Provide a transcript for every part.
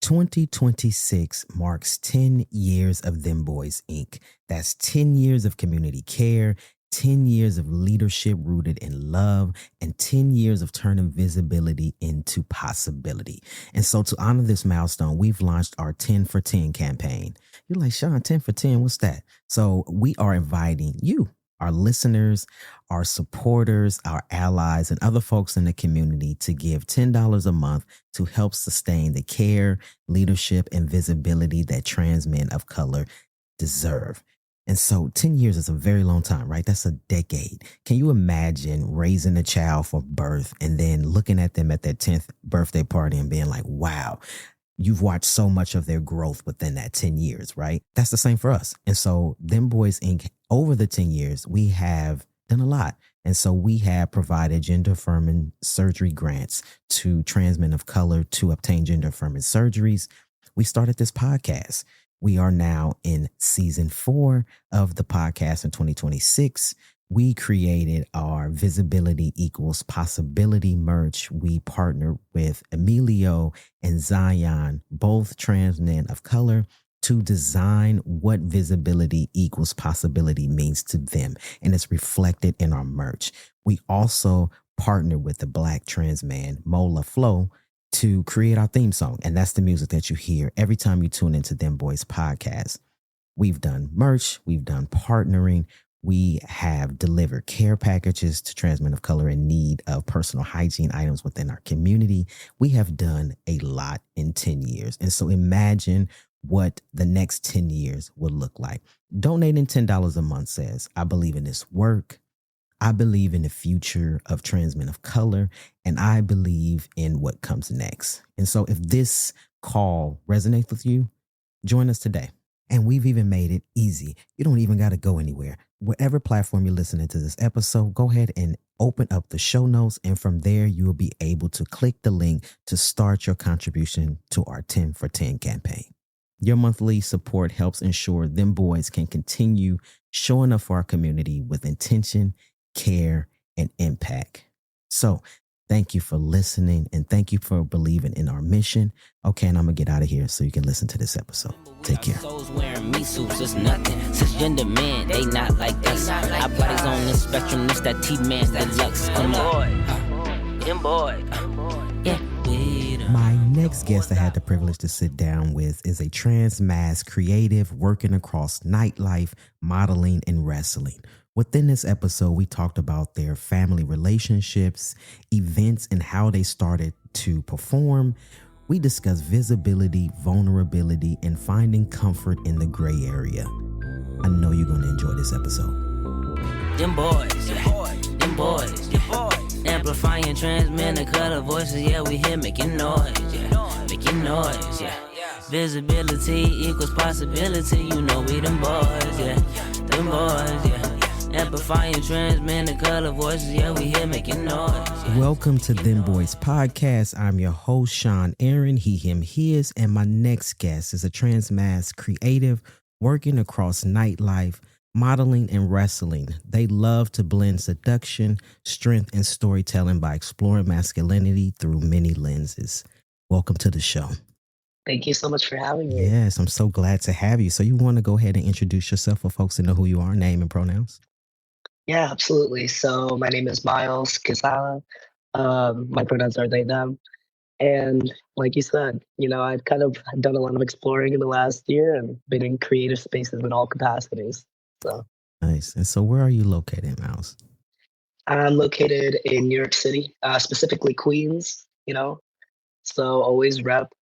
2026 marks 10 years of Dem Bois Inc. That's 10 years of community care, 10 years of leadership rooted in love, and 10 years of turning visibility into possibility. And so to honor this milestone, we've launched our 10 for 10 campaign. You're like, Sean, 10 for 10, what's that? So we are inviting you, our listeners, our supporters, our allies, and other folks in the community to give $10 a month to help sustain the care, leadership, and visibility that trans men of color deserve. And so 10 years is a very long time, right? That's a decade. Can you imagine raising a child for birth and then looking at them at their 10th birthday party and being like, wow, you've watched so much of their growth within that 10 years, right? That's the same for us. And so Dem Bois Inc., over the 10 years, we have done a lot. And so we have provided gender affirming surgery grants to trans men of color to obtain gender affirming surgeries. We started this podcast. We are now in season 4 of the podcast in 2026. We created our Visibility Equals Possibility merch. We partnered with Emilio and Zion, both trans men of color, to design what visibility equals possibility means to them. And it's reflected in our merch. We also partnered with the Black trans man, Mola Flow, to create our theme song. And that's the music that you hear every time you tune into Dem Bois Podcast. We've done merch. We've done partnering. We have delivered care packages to trans men of color in need of personal hygiene items within our community. We have done a lot in 10 years. And so imagine what the next 10 years will look like. Donating $10 a month says, I believe in this work. I believe in the future of trans men of color, and I believe in what comes next. And so if this call resonates with you, join us today. And we've even made it easy. You don't even got to go anywhere. Whatever platform you're listening to this episode, go ahead and open up the show notes. And from there, you will be able to click the link to start your contribution to our 10 for 10 campaign. Your monthly support helps ensure Dem Boys can continue showing up for our community with intention, care, and impact. So thank you for listening and thank you for believing in our mission. Okay, and I'm going to get out of here so you can listen to this episode. Take care. Souls wearing me suits, it's nothing. Cisgender men, they not like us. Our bodies on the spectrum, it's that T-man, that lux. Dem Boy. Yeah. My next guest I had the privilege to sit down with is a transmasc creative working across nightlife, modeling, and wrestling. Within this episode, we talked about their family relationships, events, and how they started to perform. We discussed visibility, vulnerability, and finding comfort in the gray area. I know you're going to enjoy this episode. Dem Boys, yeah. Dem Boys, yeah. Amplifying trans men of color voices, yeah, we here making noise, yeah. Making noise, yeah. Visibility equals possibility, you know we them boys, yeah. Dem Boys, yeah. Amplifying trans men of color voices, yeah, we here making noise. Yeah. Welcome to Dem Bois Podcast. I'm your host, Sean Aaron, he, him, his, and my next guest is a transmasc creative working across nightlife, modeling, and wrestling. They love to blend seduction, strength, and storytelling by exploring masculinity through many lenses. Welcome to the show. Thank you so much for having me. Yes, I'm so glad to have you. So you want to go ahead and introduce yourself for folks to know who you are, name and pronouns? Yeah, absolutely. So my name is Miles Casala. My pronouns are they, them. And like you said, I've kind of done a lot of exploring in the last year and been in creative spaces in all capacities. So nice. And so where are you located, Miles? I'm located in New York City, specifically Queens, so always rep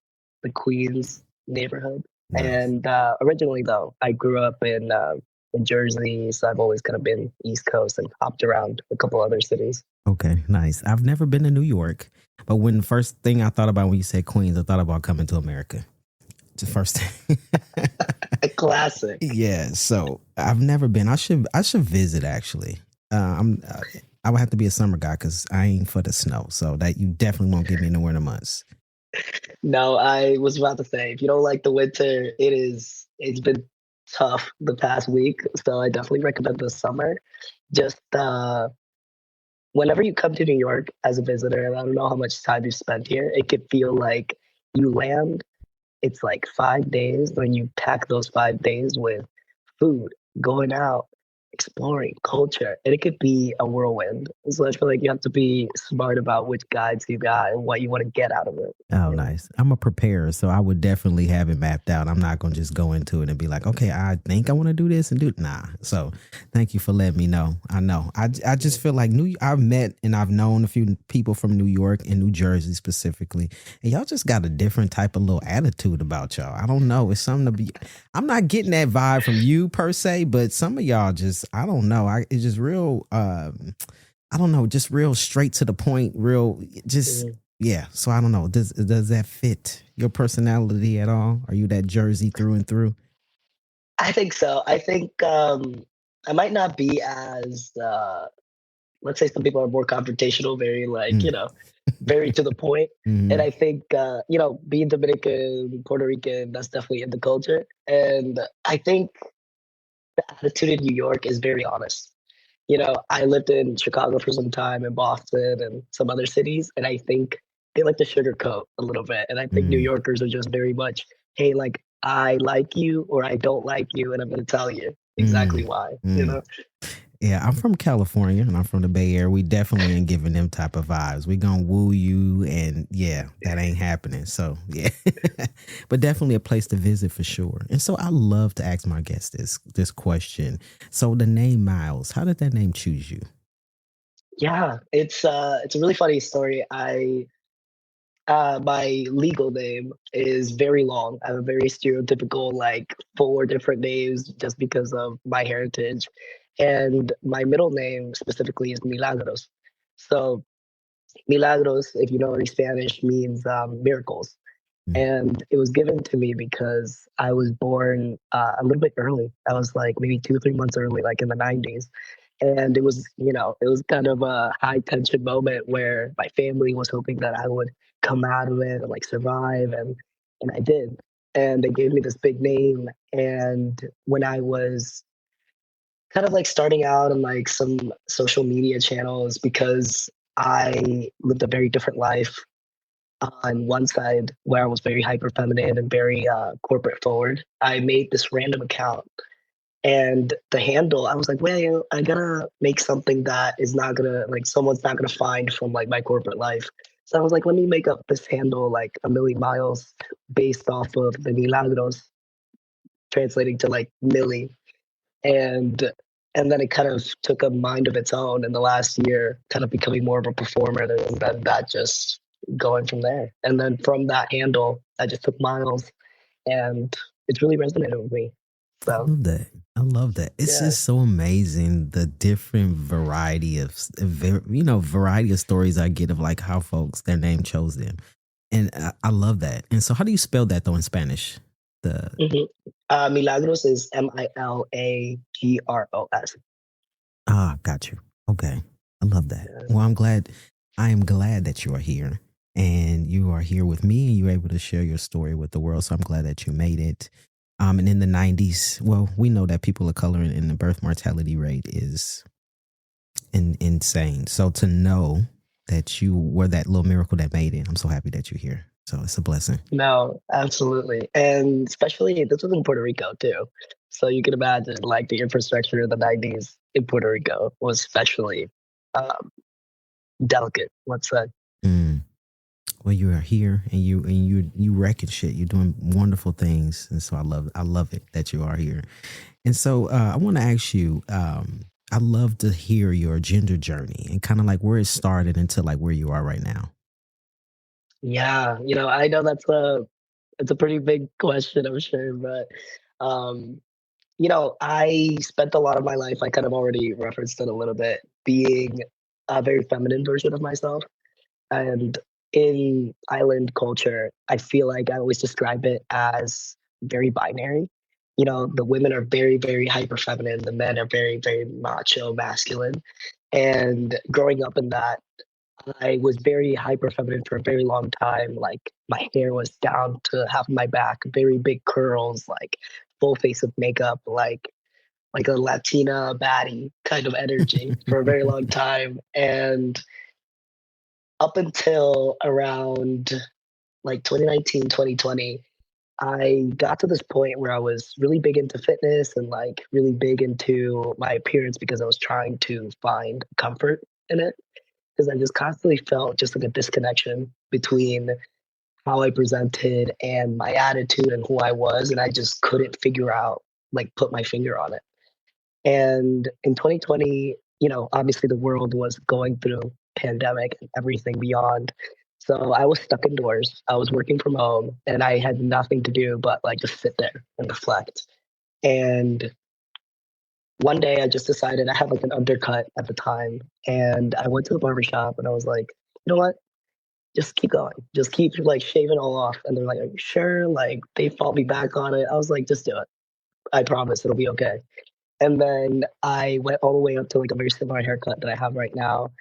the Queens neighborhood. Nice. And originally, though, I grew up in Jersey, so I've always kind of been East Coast and hopped around a couple other cities. Okay, nice. I've never been to New York, but when the first thing I thought about when you said Queens, I thought about coming to America. The first thing. A classic. Yeah, so I've never been. I should visit actually. I would have to be a summer guy because I ain't for the snow, so that you definitely won't get me in the winter months. No, I was about to say, if you don't like the winter, it's been tough the past week. So I definitely recommend the summer. Just whenever you come to New York as a visitor, and I don't know how much time you spent here, it could feel like you land it's like 5 days. When you pack those 5 days with food, going out, exploring culture, and it could be a whirlwind. So I feel like you have to be smart about which guides you got and what you want to get out of it. Oh, nice. I'm a preparer, so I would definitely have it mapped out. I'm not going to just go into it and be like, okay, I think I want to do this and do it. Nah. So thank you for letting me know. I know. I just feel like I've met and I've known a few people from New York and New Jersey specifically, and y'all just got a different type of little attitude about y'all. I don't know. It's something to be, I'm not getting that vibe from you per se, but some of y'all just, I don't know. It's just real, I don't know, just real straight to the point, real, just, yeah. So I don't know. Does that fit your personality at all? Are you that Jersey through and through? I think so. I think I might not be as, let's say some people are more confrontational, very like, very to the point. And I think, being Dominican, Puerto Rican, that's definitely in the culture. And I think the attitude in New York is very honest. I lived in Chicago for some time, in Boston and some other cities, and I think they like to sugarcoat a little bit. And I think New Yorkers are just very much, hey, like, I like you or I don't like you, and I'm going to tell you exactly why, Yeah, I'm from California and I'm from the Bay Area. We definitely ain't giving them type of vibes. We gonna woo you, and yeah, that ain't happening. So yeah, but definitely a place to visit for sure. And so I love to ask my guests this question. So the name Miles, how did that name choose you? Yeah, it's a really funny story. My legal name is very long. I have a very stereotypical, like 4 different names just because of my heritage. And my middle name specifically is Milagros. So Milagros, if you know any Spanish, means miracles. And it was given to me because I was born a little bit early. I was like maybe 2 or 3 months early, like in the 90s. And it was, it was kind of a high tension moment where my family was hoping that I would come out of it and like survive. And I did. And they gave me this big name. And when I was kind of like starting out on like some social media channels, because I lived a very different life on one side where I was very hyper feminine and very corporate forward. I made this random account, and the handle, I was like, well, I gotta make something that is not gonna, like, someone's not gonna find from like my corporate life. So I was like, let me make up this handle like a million miles based off of the Milagros, translating to like Millie. And then it kind of took a mind of its own in the last year, kind of becoming more of a performer, and then that just going from there. And then from that handle, I just took Miles, and it's really resonated with me. So I love that. It's just so amazing, the different variety of stories I get of like how folks, their name chose them. And I love that. And so how do you spell that though in Spanish? Milagros is Milagros. Ah, got you. Okay. I love that. Well, I am glad that you are here, and you are here with me, and you're able to share your story with the world. So I'm glad that you made it. And in the 90s, well, we know that people of color and the birth mortality rate is insane. So to know that you were that little miracle that made it, I'm so happy that you're here. So it's a blessing. No, absolutely. And especially this was in Puerto Rico too. So you can imagine like the infrastructure in the 90s in Puerto Rico was especially delicate, let's say. Well, you are here, and you wrecking shit. You're doing wonderful things, and so I love it that you are here. And so I want to ask you. I love to hear your gender journey and kind of like where it started into like where you are right now. Yeah, I know it's a pretty big question, I'm sure, but I spent a lot of my life, I kind of already referenced it a little bit, being a very feminine version of myself. And in island culture, I feel like I always describe it as very binary. The women are very, very hyper feminine. The men are very, very macho, masculine. And growing up in that, I was very hyper feminine for a very long time. Like my hair was down to half of my back, very big curls, like full face of makeup, like a Latina baddie kind of energy for a very long time. And up until around like 2019, 2020, I got to this point where I was really big into fitness and like really big into my appearance because I was trying to find comfort in it. Because I just constantly felt just like a disconnection between how I presented and my attitude and who I was. And I just couldn't figure out, like, put my finger on it. And in 2020, obviously the world was going through pandemic and everything beyond. So I was stuck indoors. I was working from home and I had nothing to do but like just sit there and reflect. And one day I just decided I had like an undercut at the time. And I went to the barbershop and I was like, you know what? Just keep going. Just keep like shaving all off. And they're like, are you sure? Like they fought me back on it. I was like, just do it. I promise it'll be okay. And then I went all the way up to like a very similar haircut that I have right now.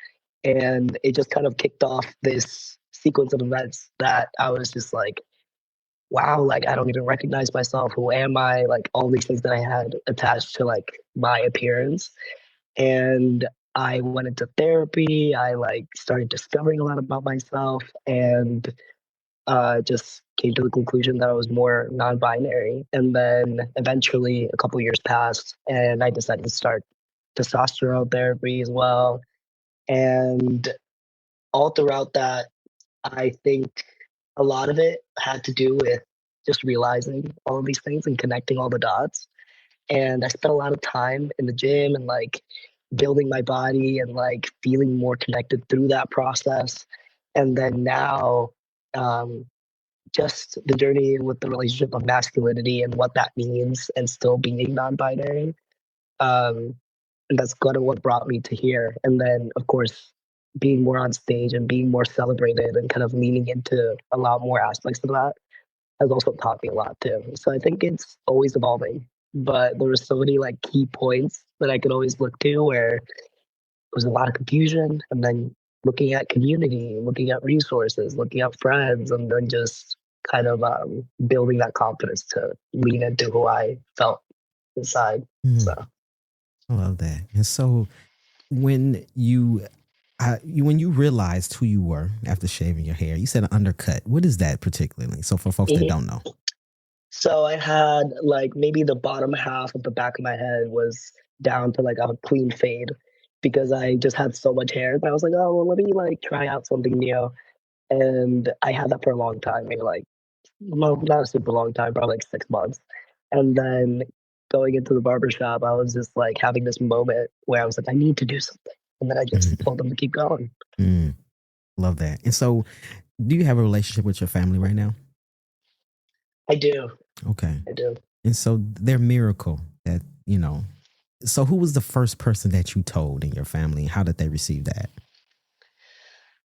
And it just kind of kicked off this sequence of events that I was just like, wow, like I don't even recognize myself. Who am I? Like all these things that I had attached to like my appearance. And I went into therapy. I like started discovering a lot about myself and just came to the conclusion that I was more non-binary. And then eventually a couple years passed and I decided to start testosterone therapy as well. And all throughout that, I think a lot of it had to do with just realizing all of these things and connecting all the dots. And I spent a lot of time in the gym and like building my body and like feeling more connected through that process. And then now, just the journey with the relationship of masculinity and what that means and still being non-binary. And that's kind of what brought me to here. And then, of course, being more on stage and being more celebrated and kind of leaning into a lot more aspects of that has also taught me a lot too. So I think it's always evolving, but there were so many like key points that I could always look to where there was a lot of confusion and then looking at community, looking at resources, looking at friends, and then just kind of building that confidence to lean into who I felt inside. So I love that. And so when you realized who you were after shaving your hair, you said an undercut. What is that particularly? So for folks that don't know. So I had like maybe the bottom half of the back of my head was down to like a clean fade because I just had so much hair. And I was like, oh, well, let me like try out something new. And I had that for a long time, maybe like, well, not a super long time, probably like 6 months. And then going into the barbershop, I was just like having this moment where I was like, I need to do something. And then I just told them to keep going. Love that. And so do you have a relationship with your family right now? I do. Okay. I do. And so they're miracle that, so who was the first person that you told in your family? How did they receive that?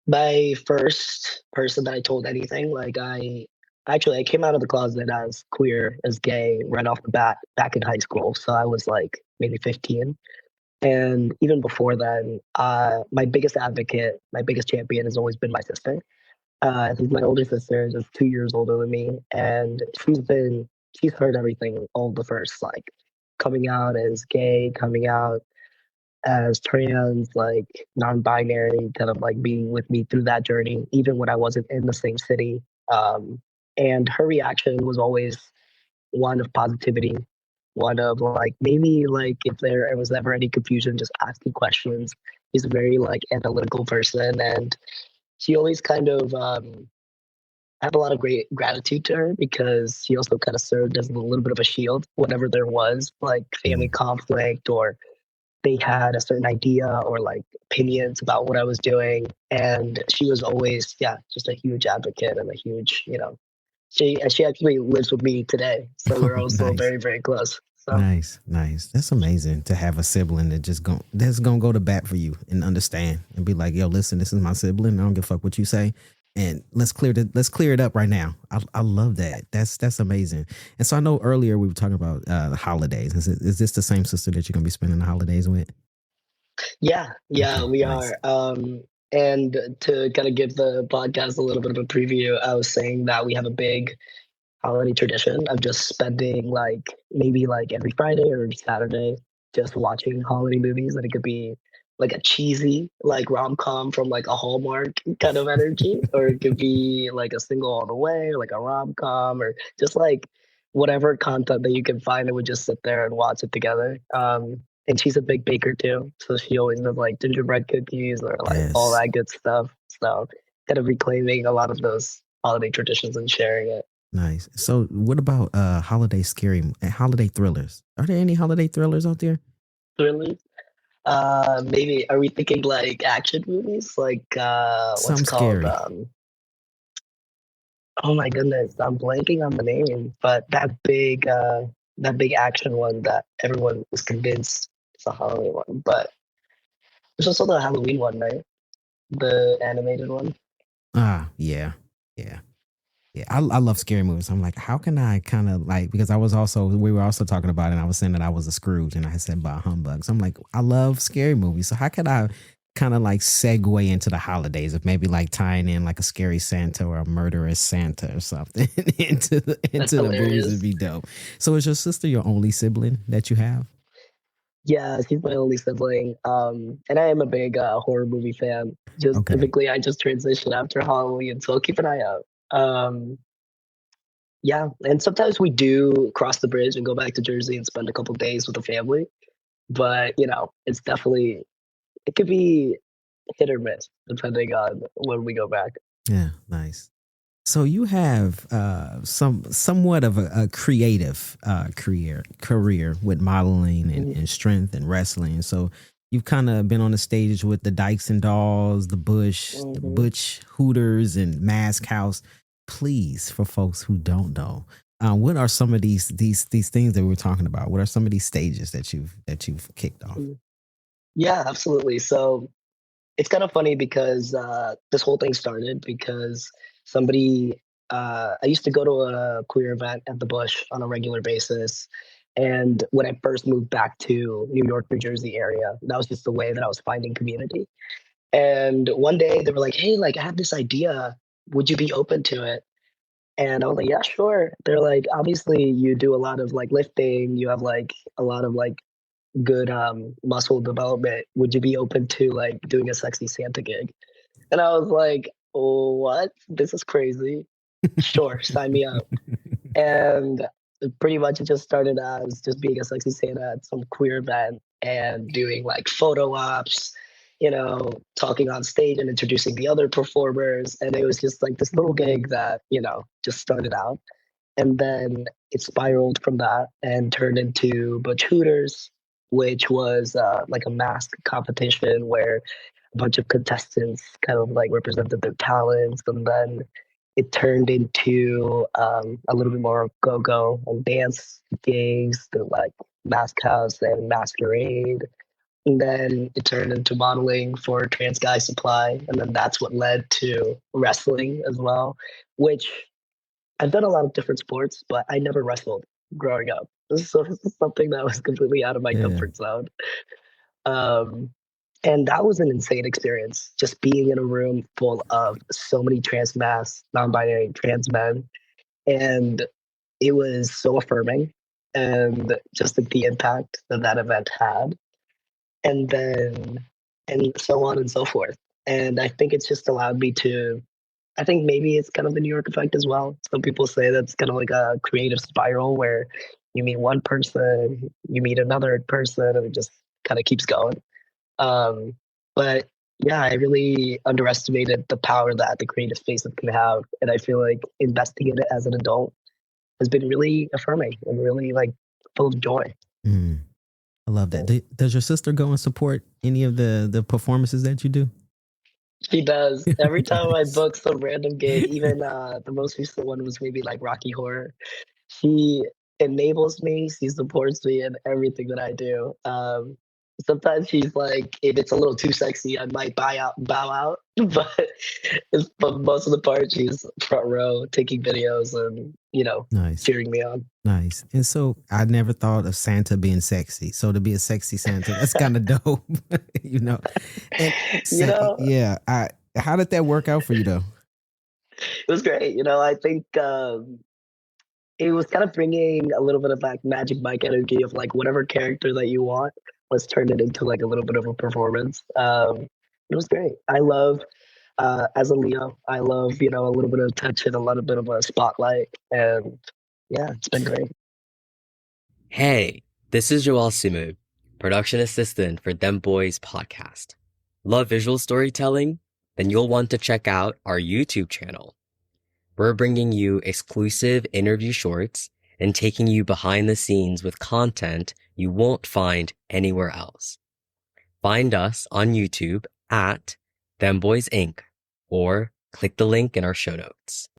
My first person that I told anything, like I came out of the closet as queer, as gay right off the bat back in high school. So I was like maybe 15. And even before then, my biggest advocate, my biggest champion has always been my sister. She's my older sister, just 2 years older than me. And she's heard everything, all the first, like coming out as gay, coming out as trans, like non-binary, kind of like being with me through that journey, even when I wasn't in the same city. And her reaction was always one of positivity, one of like, maybe like if there was ever any confusion, just asking questions. She's a very like analytical person and she always kind of I have a lot of great gratitude to her because she also kind of served as a little bit of a shield whenever there was like family conflict or they had a certain idea or like opinions about what I was doing. And she was always, just a huge advocate and a huge, she actually lives with me today. So we're also nice. very, very close. So. Nice. That's amazing to have a sibling that's gonna go to bat for you and understand and be like, yo, listen, this is my sibling. I don't give a fuck what you say. And let's clear it up right now. I love that. That's amazing. And so I know earlier we were talking about the holidays. Is this the same sister that you're gonna be spending the holidays with? Yeah, okay, we nice. are. And to kind of give the podcast a little bit of a preview, I was saying that we have a big holiday tradition of just spending like maybe like every Friday or Saturday just watching holiday movies. And it could be like a cheesy like rom-com from like a Hallmark kind of energy, or it could be like a Single All the Way, or like a rom-com, or just like whatever content that you can find, and we just sit there and watch it together. And she's a big baker too, so she always does like gingerbread cookies or like all Yes. that good stuff. So kind of reclaiming a lot of those holiday traditions and sharing it. Nice. So what about holiday thrillers? Are there any holiday thrillers out there? Thrillers? Maybe are we thinking like action movies? Like what's Some it called? scary. Oh my goodness, I'm blanking on the name, but that big action one that everyone was convinced it's a Halloween one. But there's also the Halloween one, right? The animated one. Yeah. Yeah, I love scary movies. I'm like, how can I kind of like, because we were also talking about it, and I was saying that I was a Scrooge, and I said about humbug. So I'm like, I love scary movies. So how could I kind of like segue into the holidays of maybe like tying in like a scary Santa or a murderous Santa or something into the movies would be dope. So is your sister your only sibling that you have? Yeah, she's my only sibling. And I am a big horror movie fan. Typically I just transition after Halloween, so I'll keep an eye out. Yeah, and sometimes we do cross the bridge and go back to Jersey and spend a couple days with the family. But it's definitely, it could be hit or miss depending on when we go back. Yeah, nice. So you have somewhat of a creative career with modeling and strength and wrestling. So you've kind of been on the stage with the Dykes Dolls, the Butch Hooters, and Masc House. Please, for folks who don't know, what are some of these things that we're talking about? What are some of these stages that you've kicked off? Yeah, absolutely. So it's kind of funny because this whole thing started because somebody, I used to go to a queer event at the Bush on a regular basis. And when I first moved back to New York, New Jersey area, that was just the way that I was finding community. And one day they were like, hey, like I have this idea. Would you be open to it? And I was like, yeah, sure. They're like, obviously you do a lot of like lifting. You have like a lot of like good muscle development. Would you be open to like doing a sexy Santa gig? And I was like, oh, what? This is crazy. Sure, sign me up. And pretty much it just started as just being a sexy Santa at some queer event and doing like photo ops, talking on stage and introducing the other performers. And it was just like this little gig that, just started out. And then it spiraled from that and turned into Butch Hooters, which was like a mask competition where a bunch of contestants kind of like represented their talents. And then it turned into a little bit more go-go and dance gigs, like Masc House and Mascarade. And then it turned into modeling for Trans Guy Supply. And then that's what led to wrestling as well, which I've done a lot of different sports, but I never wrestled growing up. So this is something that was completely out of my comfort zone. And that was an insane experience, just being in a room full of so many trans mascs, non-binary trans men. And it was so affirming, and just like the impact that event had. And so on and so forth. And I think it's just allowed me to, I think maybe it's kind of the New York effect as well. Some people say that's kind of like a creative spiral where you meet one person, you meet another person, and it just kind of keeps going. But yeah, I really underestimated the power that the creative spaces can have. And I feel like investing in it as an adult has been really affirming and really like full of joy. I love that. Does your sister go and support any of the performances that you do? She does. Every time I book some random gig, even the most recent one was maybe like Rocky Horror. She enables me. She supports me in everything that I do. Sometimes she's like, if it's a little too sexy, I might bow out. But most of the part, she's front row taking videos and nice. cheering me on. Nice. And so I never thought of Santa being sexy. So to be a sexy Santa, that's kind of dope, And yeah. How did that work out for you though? It was great. I think it was kind of bringing a little bit of like Magic Mike energy of like whatever character that you want. let's turn it into like a little bit of a performance. It was great. I love, as a Leo, I love, a little bit of attention, a little bit of a spotlight. And yeah, it's been great. Hey, this is Joel Sumu, production assistant for Dem Bois Podcast. Love visual storytelling? Then you'll want to check out our YouTube channel. We're bringing you exclusive interview shorts and taking you behind the scenes with content you won't find anywhere else. Find us on YouTube at Dem Bois Inc. or click the link in our show notes.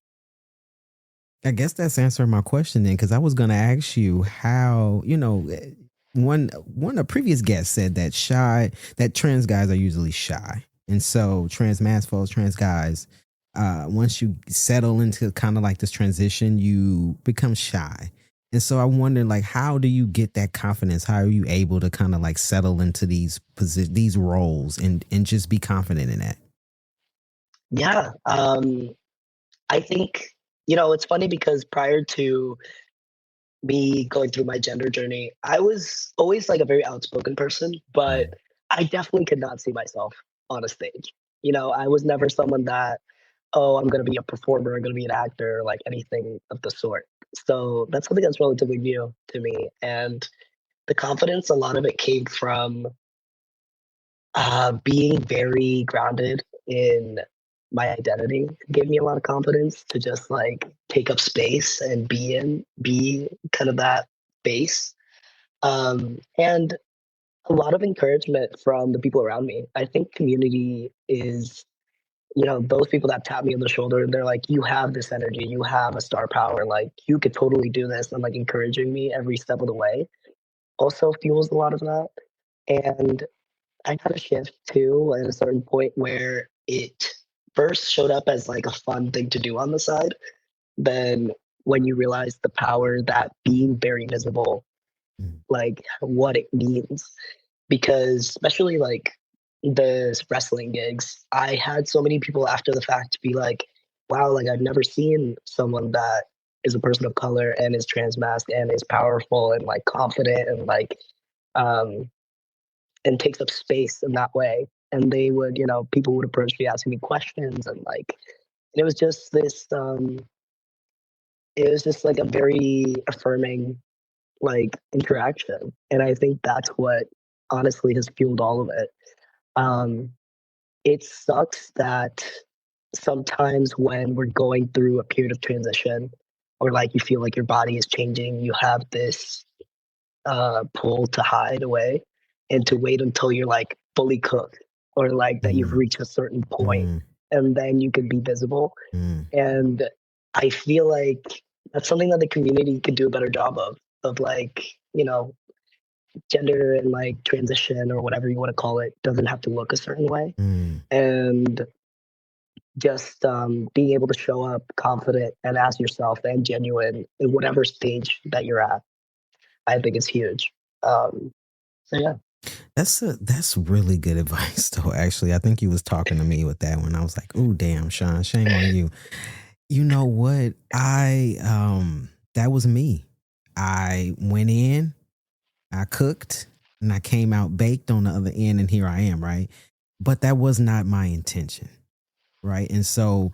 I guess that's answering my question then, because I was going to ask you how, a previous guest said that trans guys are usually shy. And so trans folks, trans guys, once you settle into kind of like this transition, you become shy. And so I wonder, like, how do you get that confidence? How are you able to kind of like settle into these roles and just be confident in that? Yeah. I think, it's funny because prior to me going through my gender journey, I was always like a very outspoken person, but I definitely could not see myself on a stage. I was never someone that, oh, I'm going to be a performer, I'm going to be an actor, like anything of the sort. So that's something that's relatively new to me. And the confidence, a lot of it came from being very grounded in my identity. It gave me a lot of confidence to just like take up space and be kind of that base. And a lot of encouragement from the people around me. I think community is, those people that tap me on the shoulder and they're like, you have this energy, you have a star power, like you could totally do this, and like encouraging me every step of the way also fuels a lot of that. And I had a shift too at a certain point where it first showed up as like a fun thing to do on the side. Then when you realize the power that being very visible, like what it means, because especially like the wrestling gigs, I had so many people after the fact be like, wow, like I've never seen someone that is a person of color and is transmasc and is powerful and like confident and like and takes up space in that way. And they would, people would approach me asking me questions, and like it was just this it was just like a very affirming like interaction. And I think that's what honestly has fueled all of it. It sucks that sometimes when we're going through a period of transition, or like you feel like your body is changing, you have this pull to hide away and to wait until you're like fully cooked, or like that you've reached a certain point, and then you can be visible. And I feel like that's something that the community could do a better job of like, gender and like transition or whatever you want to call it doesn't have to look a certain way. And just being able to show up confident and as yourself and genuine in whatever stage that you're at, I think is huge. So yeah. That's really good advice though. Actually, I think you was talking to me with that one. I was like, "Ooh, damn, Sean, shame on you." You know what? That was me. I went in, I cooked, and I came out baked on the other end, and here I am, right? But that was not my intention, right? And so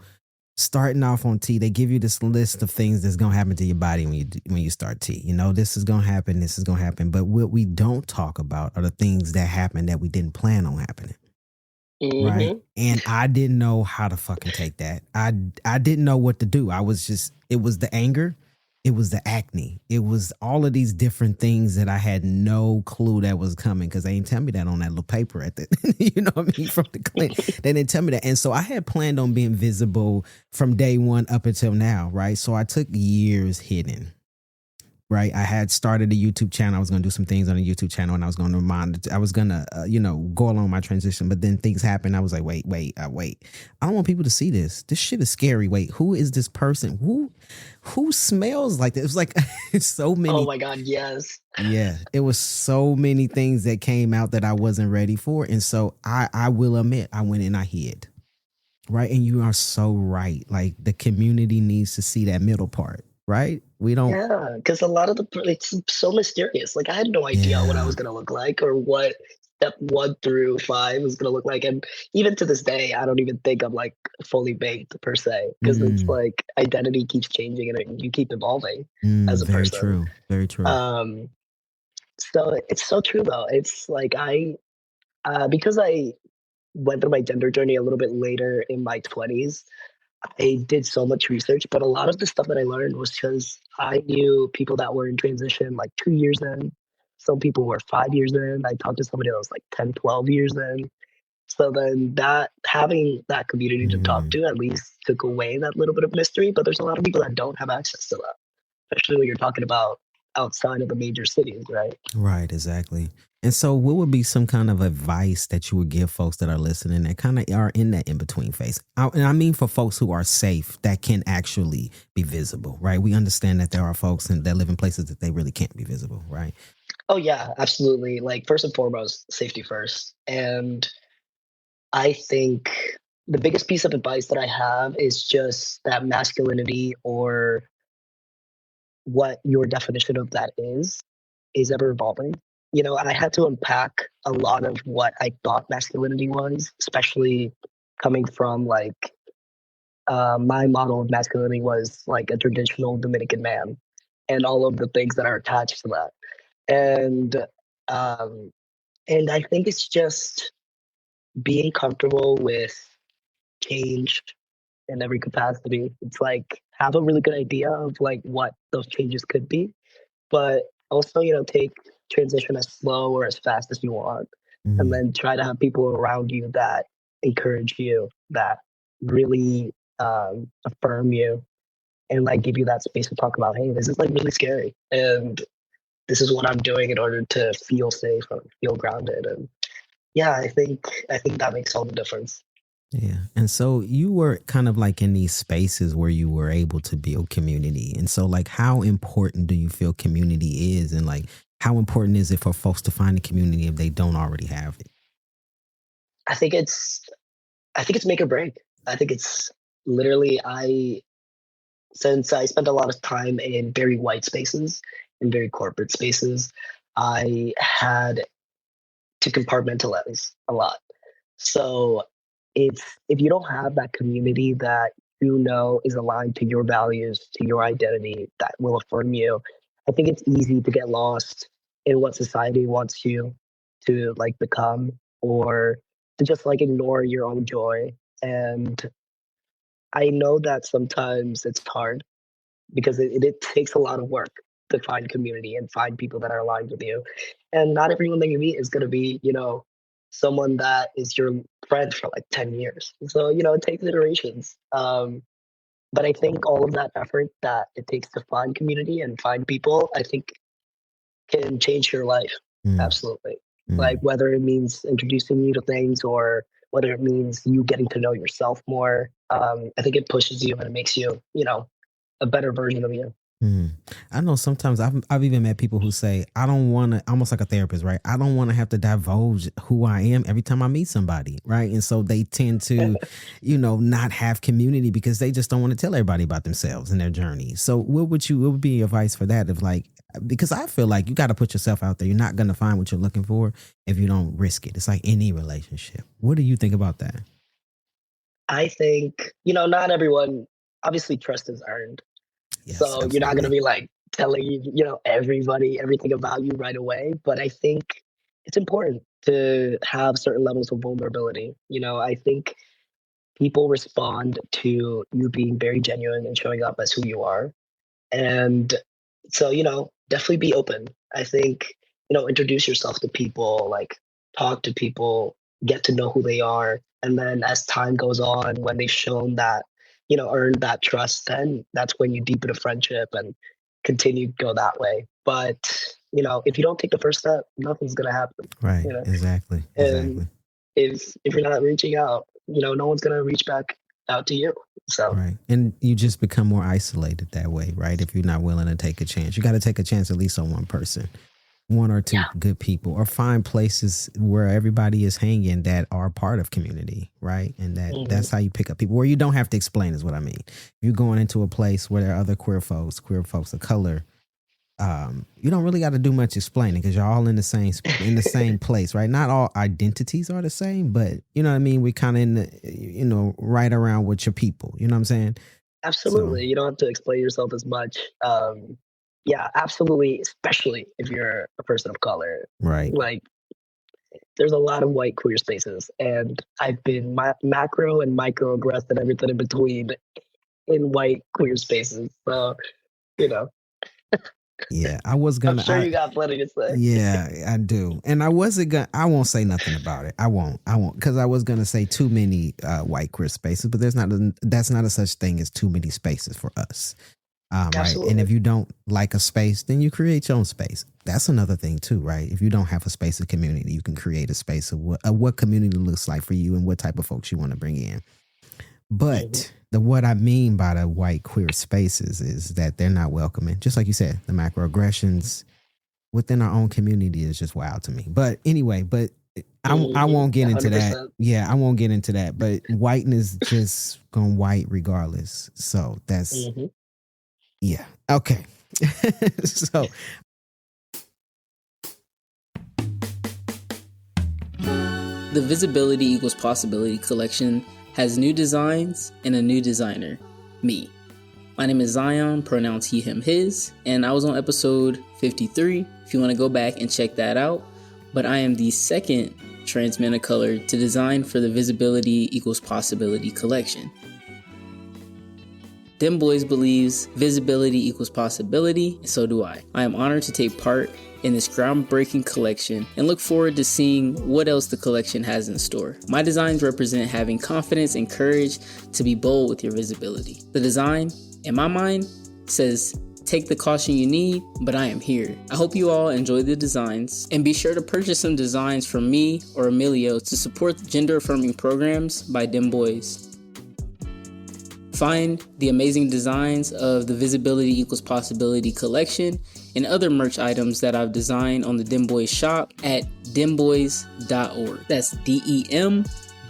starting off on T, they give you this list of things that's going to happen to your body when you start T. This is going to happen, this is going to happen. But what we don't talk about are the things that happen that we didn't plan on happening. Right. And I didn't know how to fucking take that. I didn't know what to do. It was the anger. It was the acne. It was all of these different things that I had no clue that was coming, because they didn't tell me that on that little paper at the, you know what I mean, from the clinic. They didn't tell me that. And so I had planned on being visible from day one up until now, right? So I took years hidden. Right. I had started a YouTube channel. I was going to do some things on the YouTube channel, and I was going to go along my transition. But then things happened. I was like, wait. I don't want people to see this. This shit is scary. Wait, who is this person? Who smells like this? It was like so many. Oh my God. Yes. Yeah. It was so many things that came out that I wasn't ready for. And so I will admit, I went and I hid. Right. And you are so right. Like the community needs to see that middle part. Right. We don't. Yeah, because a lot of it's so mysterious. Like I had no idea what I Yeah. was gonna look like or what step 1 through 5 was gonna look like. And even to this day, I don't even think I'm like fully baked per se. Because it's Mm, like identity keeps changing and you keep evolving as a very person. true. Very true. Um, so it's so true though. It's like because I went through my gender journey a little bit later in my 20s, I did so much research, but a lot of the stuff that I learned was because I knew people that were in transition like 2 years in. Some people were 5 years in. I talked to somebody that was like 10, 12 years in. So then that having that community to talk Mm. to at least took away that little bit of mystery. But there's a lot of people that don't have access to that, especially when you're talking about outside of the major cities, right? Right, exactly. And so, what would be some kind of advice that you would give folks that are listening that kind of are in that in between phase? And I mean for folks who are safe that can actually be visible, right? We understand that there are folks that live in places that they really can't be visible, right? Oh yeah, absolutely. Like first and foremost, safety first. And I think the biggest piece of advice that I have is just that masculinity or what your definition of that is ever evolving. You know, I had to unpack a lot of what I thought masculinity was, especially coming from like my model of masculinity was like a traditional Dominican man and all of the things that are attached to that. And um, and I think it's just being comfortable with change in every capacity. It's like have a really good idea of like what those changes could be, but also, take transition as slow or as fast as you want. And Mm. then try to have people around you that encourage you, that really affirm you and like give you that space to talk about, hey, this is like really scary. And this is what I'm doing in order to feel safe and feel grounded. And yeah, I think that makes all the difference. Yeah. And so you were kind of like in these spaces where you were able to build community. And so, like, how important do you feel community is? And like, how important is it for folks to find a community if they don't already have it? I think it's I think it's make or break. I think it's literally since I spent a lot of time in very white spaces, in very corporate spaces, I had to compartmentalize a lot. So if you don't have that community that you know is aligned to your values, to your identity, that will affirm you, I think it's easy to get lost in what society wants you to like become or to just like ignore your own joy. And I know that sometimes it's hard because it takes a lot of work to find community and find people that are aligned with you. And not everyone that you meet is going to be, someone that is your friend for like 10 years. So, it takes iterations. But I think all of that effort that it takes to find community and find people, I think can change your life. Mm, Absolutely. Like mm. whether it means introducing you to things or whether it means you getting to know yourself more. I think it pushes you and it makes you, a better version of you. Mm. I know sometimes I've even met people who say, I don't want to, almost like a therapist, right? I don't want to have to divulge who I am every time I meet somebody, right? And so they tend to, not have community because they just don't want to tell everybody about themselves and their journey. So what would be your advice for that? Of like, because I feel like you got to put yourself out there. You're not going to find what you're looking for if you don't risk it. It's like any relationship. What do you think about that? I think, not everyone, obviously trust is earned. Yes, So you're not going to absolutely. be like telling, everybody everything about you right away. But I think it's important to have certain levels of vulnerability. I think people respond to you being very genuine and showing up as who you are. And so, definitely be open. I think, introduce yourself to people, like talk to people, get to know who they are. And then as time goes on, when they've shown that, earned that trust, then that's when you deepen a friendship and continue to go that way. But, if you don't take the first step, nothing's gonna happen. Right. You know. Exactly. And Exactly. if you're not reaching out, no one's gonna reach back out to you. So Right. And you just become more isolated that way, right? If you're not willing to take a chance, you got to take a chance at least on one person. one or two good people, or find places where everybody is hanging that are part of community, right? And that's how you pick up people, where you don't have to explain, is what I mean. If you're going into a place where there are other queer folks of color, you don't really got to do much explaining, because you're all in the same place, right? Not all identities are the same, but you know what I mean? We kind of in the, right around with your people, you know what I'm saying? Absolutely. You don't have to explain yourself as much. Yeah, absolutely. Especially if you're a person of color. Right. Like, there's a lot of white queer spaces, and I've been macro and microaggressed and everything in between in white queer spaces. So, Yeah, I was gonna. I'm sure you got plenty to say. Yeah, I do, and I wasn't gonna. I won't say nothing about it. I won't, because I was gonna say too many white queer spaces, but that's not a such thing as too many spaces for us. Right. And if you don't like a space, then you create your own space. That's another thing too, right? If you don't have a space of community, you can create a space of what community looks like for you and what type of folks you want to bring in. But what I mean by the white queer spaces is that they're not welcoming. Just like you said, the macroaggressions within our own community is just wild to me. But anyway, I won't get into 100%. That. Yeah, I won't get into that. But whiteness just gone white regardless. So that's... Yeah. Okay. So the Visibility Equals Possibility collection has new designs and a new designer, me. My name is Zion, pronouns he, him, his, and I was on episode 53 if you want to go back and check that out. But I am the second trans man of color to design for the Visibility Equals Possibility collection. Dem Bois believes visibility equals possibility, and so do I. I am honored to take part in this groundbreaking collection and look forward to seeing what else the collection has in store. My designs represent having confidence and courage to be bold with your visibility. The design, in my mind, says, take the caution you need, but I am here. I hope you all enjoy the designs, and be sure to purchase some designs from me or Emilio to support gender-affirming programs by Dem Bois. Find the amazing designs of the Visibility Equals Possibility collection and other merch items that I've designed on the Dem Bois shop at dembois.org. That's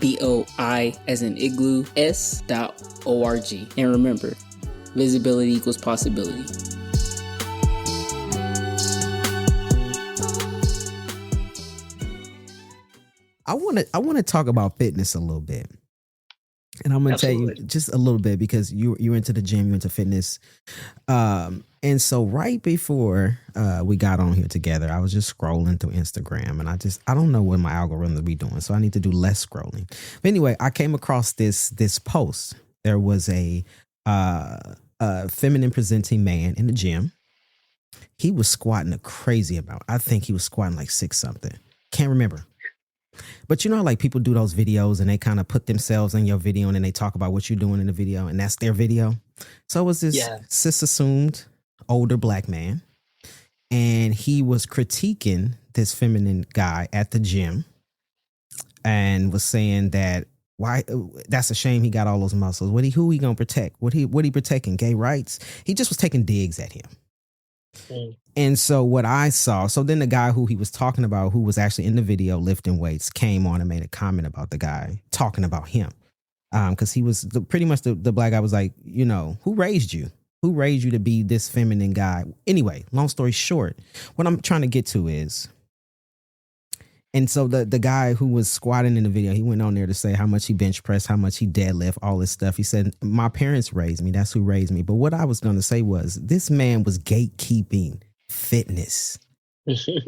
DEMBOI as in igloo s.org. And remember, visibility equals possibility. I want to talk about fitness a little bit. And I'm going to tell you just a little bit, because you're into the gym, you're into fitness. And so right before we got on here together, I was just scrolling through Instagram, and I don't know what my algorithm be doing. So I need to do less scrolling. But anyway, I came across this post. There was a feminine presenting man in the gym. He was squatting a crazy amount. I think he was squatting like 6 something. Can't remember. But you know, like people do those videos and they kind of put themselves in your video and then they talk about what you're doing in the video, and that's their video. So it was this cis-assumed older black man, and he was critiquing this feminine guy at the gym and was saying that that's a shame he got all those muscles. Who he gonna protect? What he protecting? Gay rights? He just was taking digs at him. And so what I saw, so then the guy who he was talking about, who was actually in the video lifting weights, came on and made a comment about the guy talking about him. Because he was pretty much the black guy was like, who raised you? Who raised you to be this feminine guy? Anyway, long story short, what I'm trying to get to is, and so the guy who was squatting in the video, he went on there to say how much he bench pressed, how much he deadlift, all this stuff. He said, my parents raised me. That's who raised me. But what I was going to say was, this man was gatekeeping fitness. He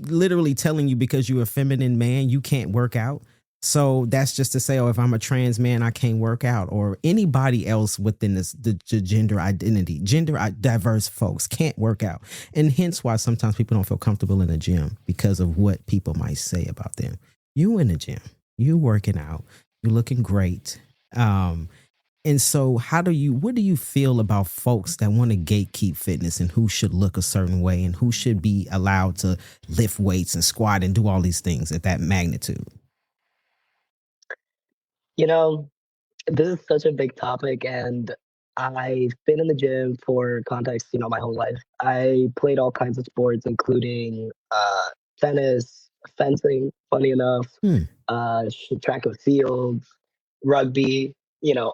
literally telling you, because you're a feminine man, you can't work out. So that's just to say, if I'm a trans man, I can't work out, or anybody else within the gender identity, diverse folks can't work out. And hence why sometimes people don't feel comfortable in the gym, because of what people might say about them. You in the gym, you working out, you're looking great. And so what do you feel about folks that want to gatekeep fitness, and who should look a certain way, and who should be allowed to lift weights and squat and do all these things at that magnitude? This is such a big topic, and I've been in the gym for context, my whole life. I played all kinds of sports, including tennis, fencing, funny enough, Hmm. track and field, rugby,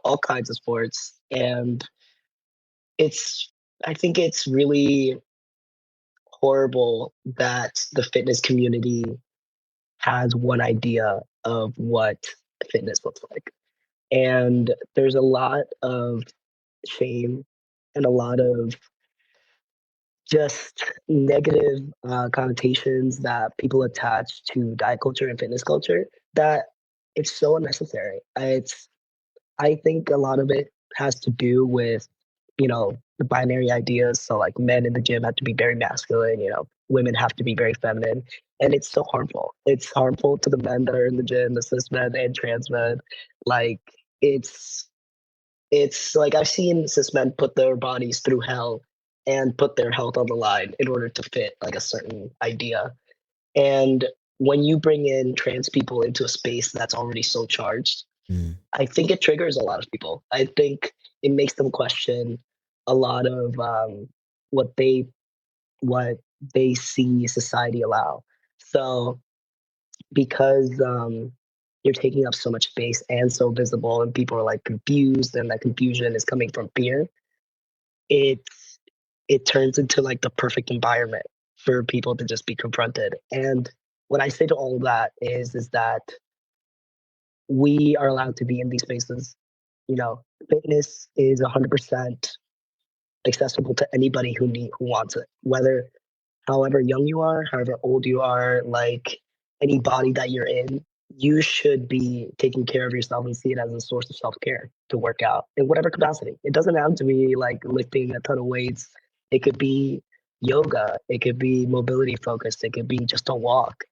all kinds of sports. And it's, I think it's really horrible that the fitness community has one idea of what fitness looks like. And there's a lot of shame and a lot of just negative connotations that people attach to diet culture and fitness culture that it's so unnecessary. I think a lot of it has to do with, the binary ideas. So like men in the gym have to be very masculine, women have to be very feminine. And it's so harmful. It's harmful to the men that are in the gym, the cis men and trans men. Like it's like I've seen cis men put their bodies through hell and put their health on the line in order to fit like a certain idea. And when you bring in trans people into a space that's already so charged, I think it triggers a lot of people. I think it makes them question a lot of what they what they see society allow. So because you're taking up so much space and so visible, and people are like confused, and that confusion is coming from fear, it it turns into like the perfect environment for people to just be confronted. And what I say to all of that is that we are allowed to be in these spaces. Fitness is 100% accessible to anybody who wants it, whether however young you are, however old you are, like any body that you're in, you should be taking care of yourself and see it as a source of self-care to work out in whatever capacity. It doesn't have to be like lifting a ton of weights. It could be yoga. It could be mobility focused. It could be just a walk.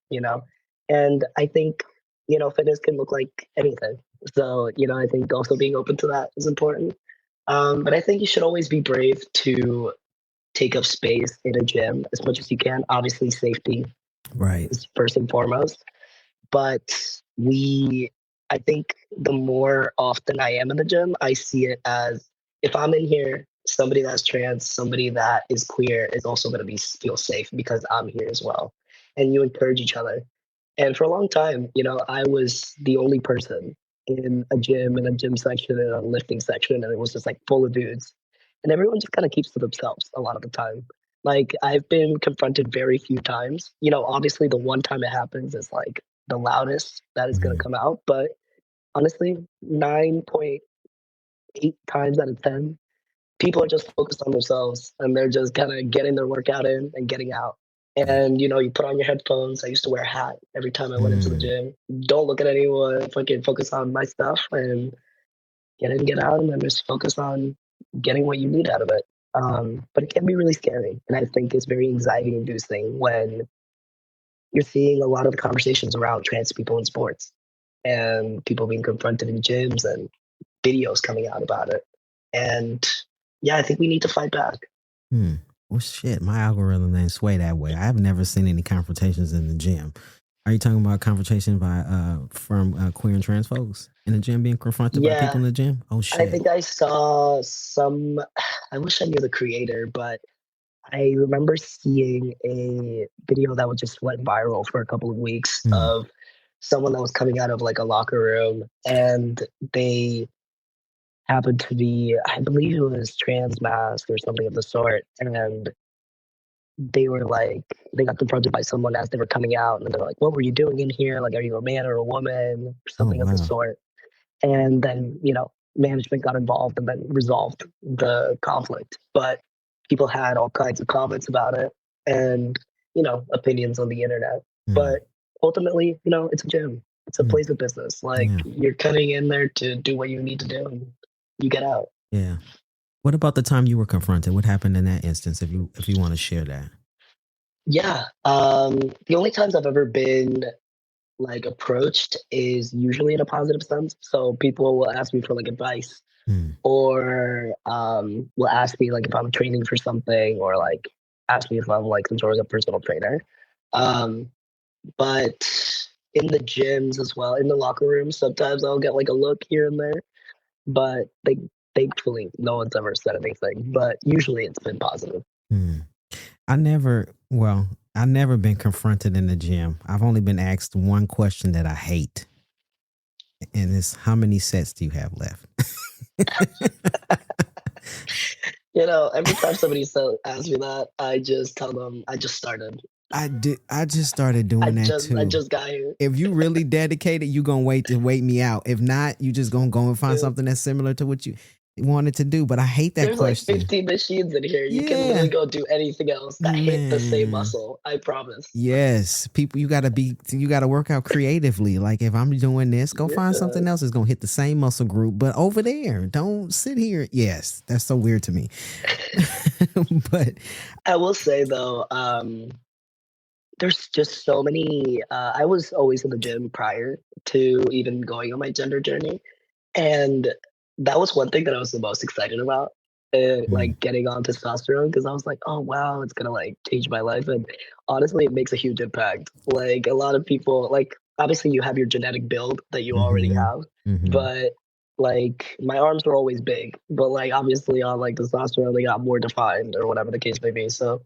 And I think, fitness can look like anything. So, I think also being open to that is important. But I think you should always be brave to take up space in a gym as much as you can. Obviously, safety Right. is first and foremost. But I think the more often I am in the gym, I see it as if I'm in here, somebody that's trans, somebody that is queer is also going to feel safe because I'm here as well. And you encourage each other. And for a long time, I was the only person in a gym section, in a lifting section, and it was just like full of dudes. And everyone just kind of keeps to themselves a lot of the time. Like I've been confronted very few times. Obviously the one time it happens is like the loudest that is going to come out. But honestly, 9.8 times out of 10, people are just focused on themselves and they're just kind of getting their workout in and getting out. And you put on your headphones. I used to wear a hat every time I went into the gym. Don't look at anyone. Fucking focus on my stuff and get in, get out, and then just focus on getting what you need out of it. But it can be really scary, and I think it's very anxiety-inducing when you're seeing a lot of the conversations around trans people in sports and people being confronted in gyms and videos coming out about it. And yeah, I think we need to fight back. Well, shit, my algorithm ain't sway that way. I've never seen any confrontations in the gym. Are you talking about confrontation from queer and trans folks in the gym being confronted by people in the gym? Oh shit! I think I saw some. I wish I knew the creator, but I remember seeing a video that just went viral for a couple of weeks of someone that was coming out of like a locker room, and they happened to be, I believe it was transmasc or something of the sort, and they were like, they got confronted by someone as they were coming out, and they're like, "What were you doing in here? Like, are you a man or a woman?" Or something of the sort. And then, management got involved and then resolved the conflict. But people had all kinds of comments about it and, opinions on the internet. But ultimately, it's a gym. It's a place of business. Like you're cutting in there to do what you need to do and you get out. Yeah. What about the time you were confronted? What happened in that instance, if you want to share that? Yeah. The only times I've ever been like approached is usually in a positive sense. So people will ask me for like advice or will ask me like if I'm training for something or like ask me if I'm like some sort of a personal trainer. But in the gyms as well, in the locker room, sometimes I'll get like a look here and there. But like thankfully, no one's ever said anything, but usually it's been positive. I never been confronted in the gym. I've only been asked one question that I hate. And it's, how many sets do you have left? Every time somebody asks me that, I just tell them I just started. I just started doing that too. I just got here. If you really dedicated, you gonna wait me out. If not, you just gonna go and find something that's similar to what you wanted to do. But I hate that question. There's like 15 machines in here. You can literally go do anything else that hit the same muscle. I promise. Yes, people, you gotta work out creatively. Like if I'm doing this, go find something else that's gonna hit the same muscle group, but over there. Don't sit here. Yes, that's so weird to me. But I will say though, there's just so many. I was always in the gym prior to even going on my gender journey, and that was one thing that I was the most excited about, like getting on testosterone, because I was like, oh wow, it's gonna like change my life. And honestly, it makes a huge impact. Like a lot of people, like obviously you have your genetic build that you already have, but like my arms were always big, but like obviously on like testosterone they got more defined or whatever the case may be. So,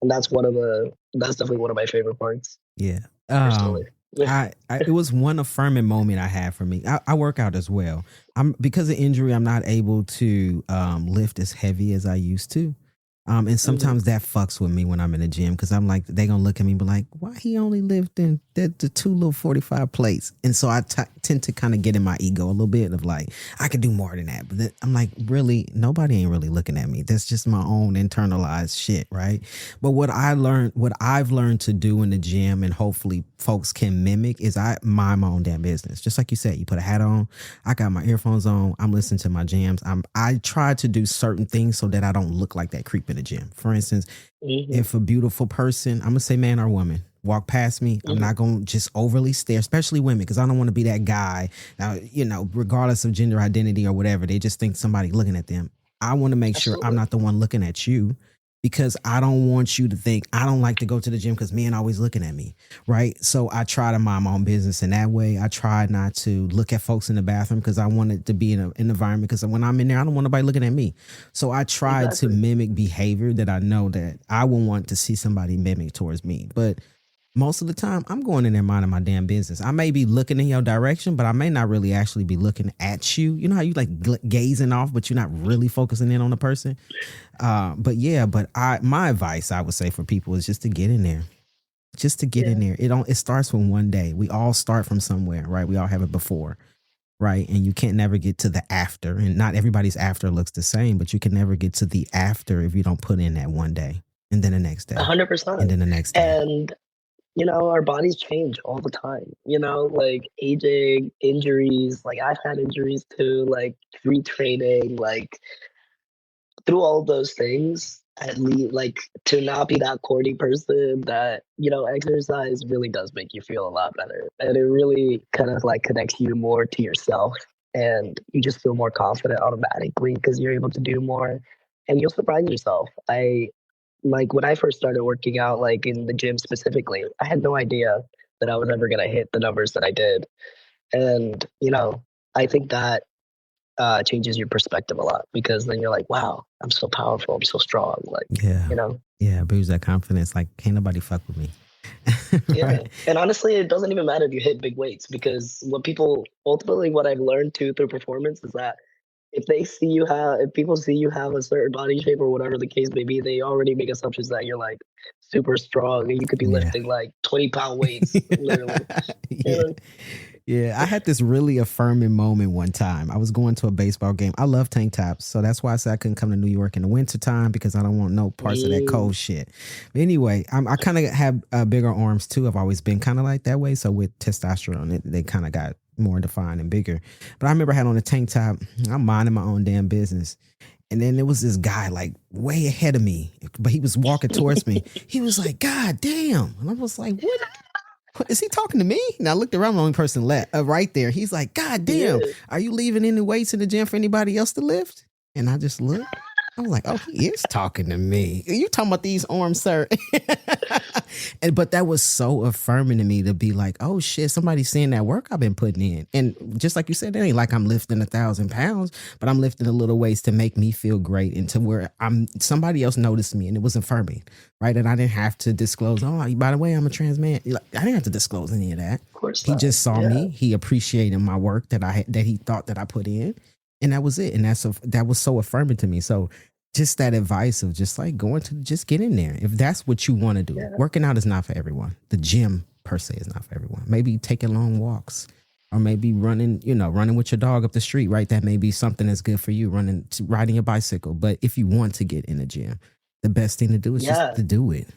and that's definitely one of my favorite parts. Yeah. It was one affirming moment I had for me. I work out as well. Because of injury, I'm not able to lift as heavy as I used to. And sometimes that fucks with me when I'm in the gym, because I'm like, they gonna look at me and be like, why he only lifting the two little 45 plates? And so I tend to kind of get in my ego a little bit of like, I could do more than that. But then I'm like, really, nobody ain't really looking at me. That's just my own internalized shit, right? But what I've learned to do in the gym, and hopefully folks can mimic, is I mind my own damn business. Just like you said, you put a hat on, I got my earphones on, I'm listening to my jams. I try to do certain things so that I don't look like that creep in the gym. For instance, if a beautiful person, I'm gonna say man or woman, walk past me, I'm not gonna just overly stare, especially women, because I don't want to be that guy. Now, regardless of gender identity or whatever, they just think somebody looking at them. I want to make sure I'm not the one looking at you, because I don't want you to think I don't like to go to the gym because men always looking at me, right? So I try to mind my own business in that way. I try not to look at folks in the bathroom, because I want it to be in an environment, because when I'm in there, I don't want nobody looking at me. So I try to mimic behavior that I know that I will want to see somebody mimic towards me. But most of the time, I'm going in there minding my damn business. I may be looking in your direction, but I may not really actually be looking at you. You know how you like gazing off, but you're not really focusing in on the person? But my advice, I would say, for people is just to get in there. Just to get in there. It starts from one day. We all start from somewhere, right? We all have it before, right? And you can't never get to the after. And not everybody's after looks the same, but you can never get to the after if you don't put in that one day, and then the next day. 100%. And then the next day. And our bodies change all the time, like aging, injuries, like I've had injuries too, like retraining, like through all those things, at least like to not be that corny person, that, exercise really does make you feel a lot better. And it really kind of like connects you more to yourself, and you just feel more confident automatically because you're able to do more, and you'll surprise yourself. Like when I first started working out, like in the gym specifically, I had no idea that I was ever going to hit the numbers that I did. And, I think that changes your perspective a lot, because then you're like, wow, I'm so powerful. I'm so strong. Like, Yeah, it boosts that confidence. Like, can't nobody fuck with me. Right? And honestly, it doesn't even matter if you hit big weights, because what I've learned too through performance is that if people see you have a certain body shape or whatever the case may be, they already make assumptions that you're like super strong and you could be lifting like 20-pound weights, literally. Yeah, I had this really affirming moment one time. I was going to a baseball game. I love tank tops, so that's why I said I couldn't come to New York in the wintertime, because I don't want no parts of that cold shit. But anyway, I kind of have bigger arms too. I've always been kind of like that way. So with testosterone, they kind of got more defined and bigger. But I remember I had on a tank top. I'm minding my own damn business. And then there was this guy like way ahead of me, but he was walking towards me. He was like, God damn. And I was like, what? Is he talking to me? And I looked around, the only person left right there. He's like, God damn, are you leaving any weights in the gym for anybody else to lift? And I just looked. I'm like, oh, he is talking to me. You talking about these arms, sir? But that was so affirming to me to be like, oh shit, somebody's seeing that work I've been putting in. And just like you said, it ain't like I'm lifting 1,000 pounds, but I'm lifting a little weights to make me feel great and to where somebody else noticed me and it was affirming, right? And I didn't have to disclose, oh, by the way, I'm a trans man. Like, I didn't have to disclose any of that. Of course He not. just saw me. He appreciated my work that he thought that I put in. And that was it. And that was so affirming to me. So just that advice of just like just get in there. If that's what you want to do. Yeah. Working out is not for everyone. The gym per se is not for everyone. Maybe taking long walks or maybe running with your dog up the street, right? That may be something that's good for you, riding a bicycle. But if you want to get in the gym, the best thing to do is just to do it.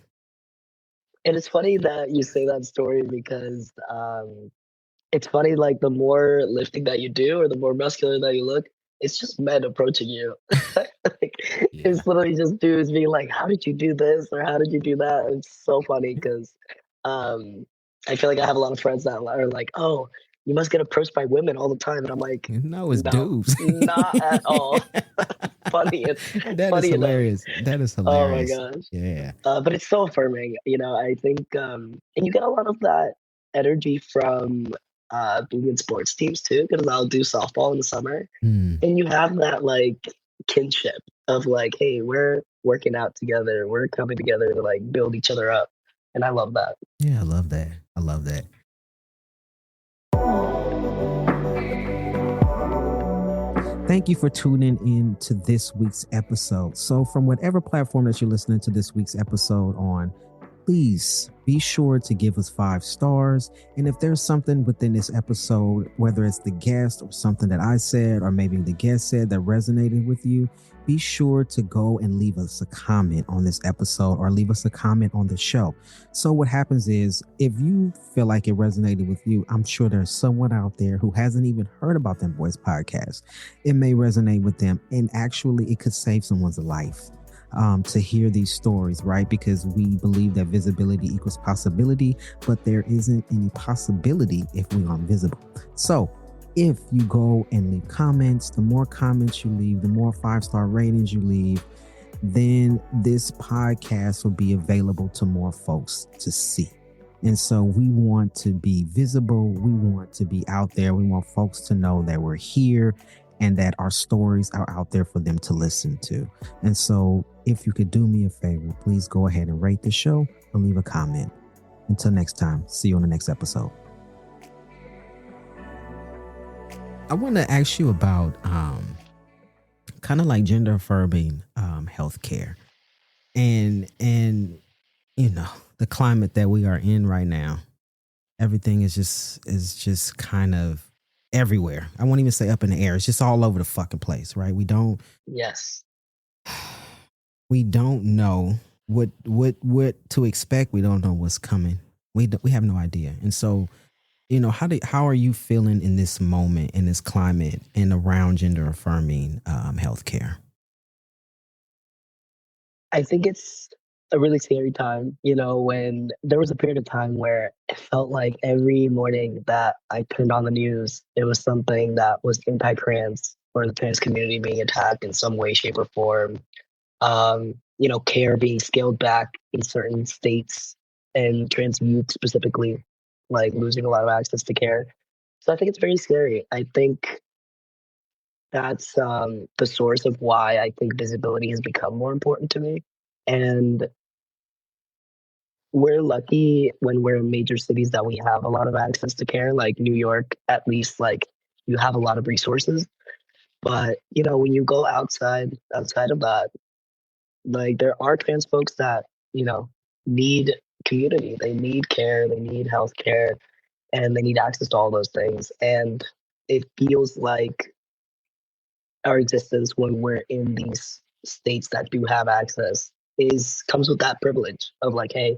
And it's funny that you say that story because it's funny, like the more lifting that you do or the more muscular that you look, it's just men approaching you. It's literally just dudes being like, how did you do this? Or how did you do that? And it's so funny because I feel like I have a lot of friends that are like, oh, you must get approached by women all the time. And I'm like, no, it's dudes. Not at all. Funny. That is hilarious. That is hilarious. Oh my gosh. Yeah. But it's so affirming. I think, and you get a lot of that energy from being in sports teams too, because I'll do softball in the summer, and you have that like kinship of like, hey, we're working out together, we're coming together to like build each other up, and I love that. Yeah, I love that. Thank you for tuning in to this week's episode. So from whatever platform that you're listening to this week's episode on, please be sure to give us 5 stars. And if there's something within this episode, whether it's the guest or something that I said, or maybe the guest said that resonated with you, be sure to go and leave us a comment on this episode or leave us a comment on the show. So what happens is, if you feel like it resonated with you, I'm sure there's someone out there who hasn't even heard about Dem Bois Podcast. It may resonate with them, and actually it could save someone's life. To hear these stories, right? Because we believe that visibility equals possibility, but there isn't any possibility if we aren't visible. So if you go and leave comments, the more comments you leave, the more 5-star ratings you leave, then this podcast will be available to more folks to see. And so we want to be visible. We want to be out there. We want folks to know that we're here and that our stories are out there for them to listen to. And so if you could do me a favor, please go ahead and rate the show or leave a comment. Until next time, see you on the next episode. I want to ask you about kind of like gender affirming healthcare and the climate that we are in right now. Everything is just kind of everywhere. I won't even say up in the air. It's just all over the fucking place, right? We don't know what to expect. We don't know what's coming. We have no idea. And so, how are you feeling in this moment, in this climate, and around gender affirming healthcare? I think it's a really scary time, when there was a period of time where it felt like every morning that I turned on the news, it was something that was anti-trans or the trans community being attacked in some way, shape, or form. Care being scaled back in certain states, and trans youth specifically, like losing a lot of access to care. So I think it's very scary. I think that's the source of why I think visibility has become more important to me. And we're lucky when we're in major cities that we have a lot of access to care, like New York, at least, like you have a lot of resources. But, when you go outside of that, like there are trans folks that, need community. They need care, they need health care, and they need access to all those things. And it feels like our existence when we're in these states that do have access comes with that privilege of like, hey,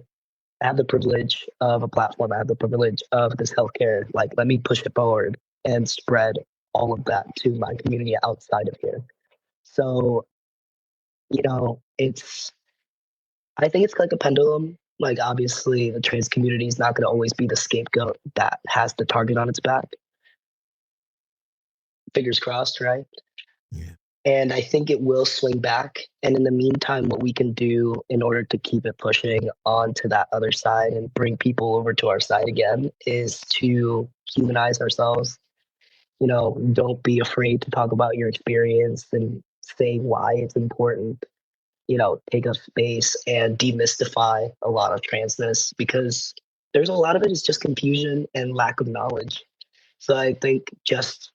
I have the privilege of a platform. I have the privilege of this healthcare. Like, let me push it forward and spread all of that to my community outside of here. So, I think it's like a pendulum. Like, obviously, the trans community is not going to always be the scapegoat that has the target on its back. Fingers crossed, right? Yeah. And I think it will swing back. And in the meantime, what we can do in order to keep it pushing onto that other side and bring people over to our side again is to humanize ourselves. You know, don't be afraid to talk about your experience and say why it's important. You know, take up space and demystify a lot of transness, because there's a lot of it is just confusion and lack of knowledge. So I think just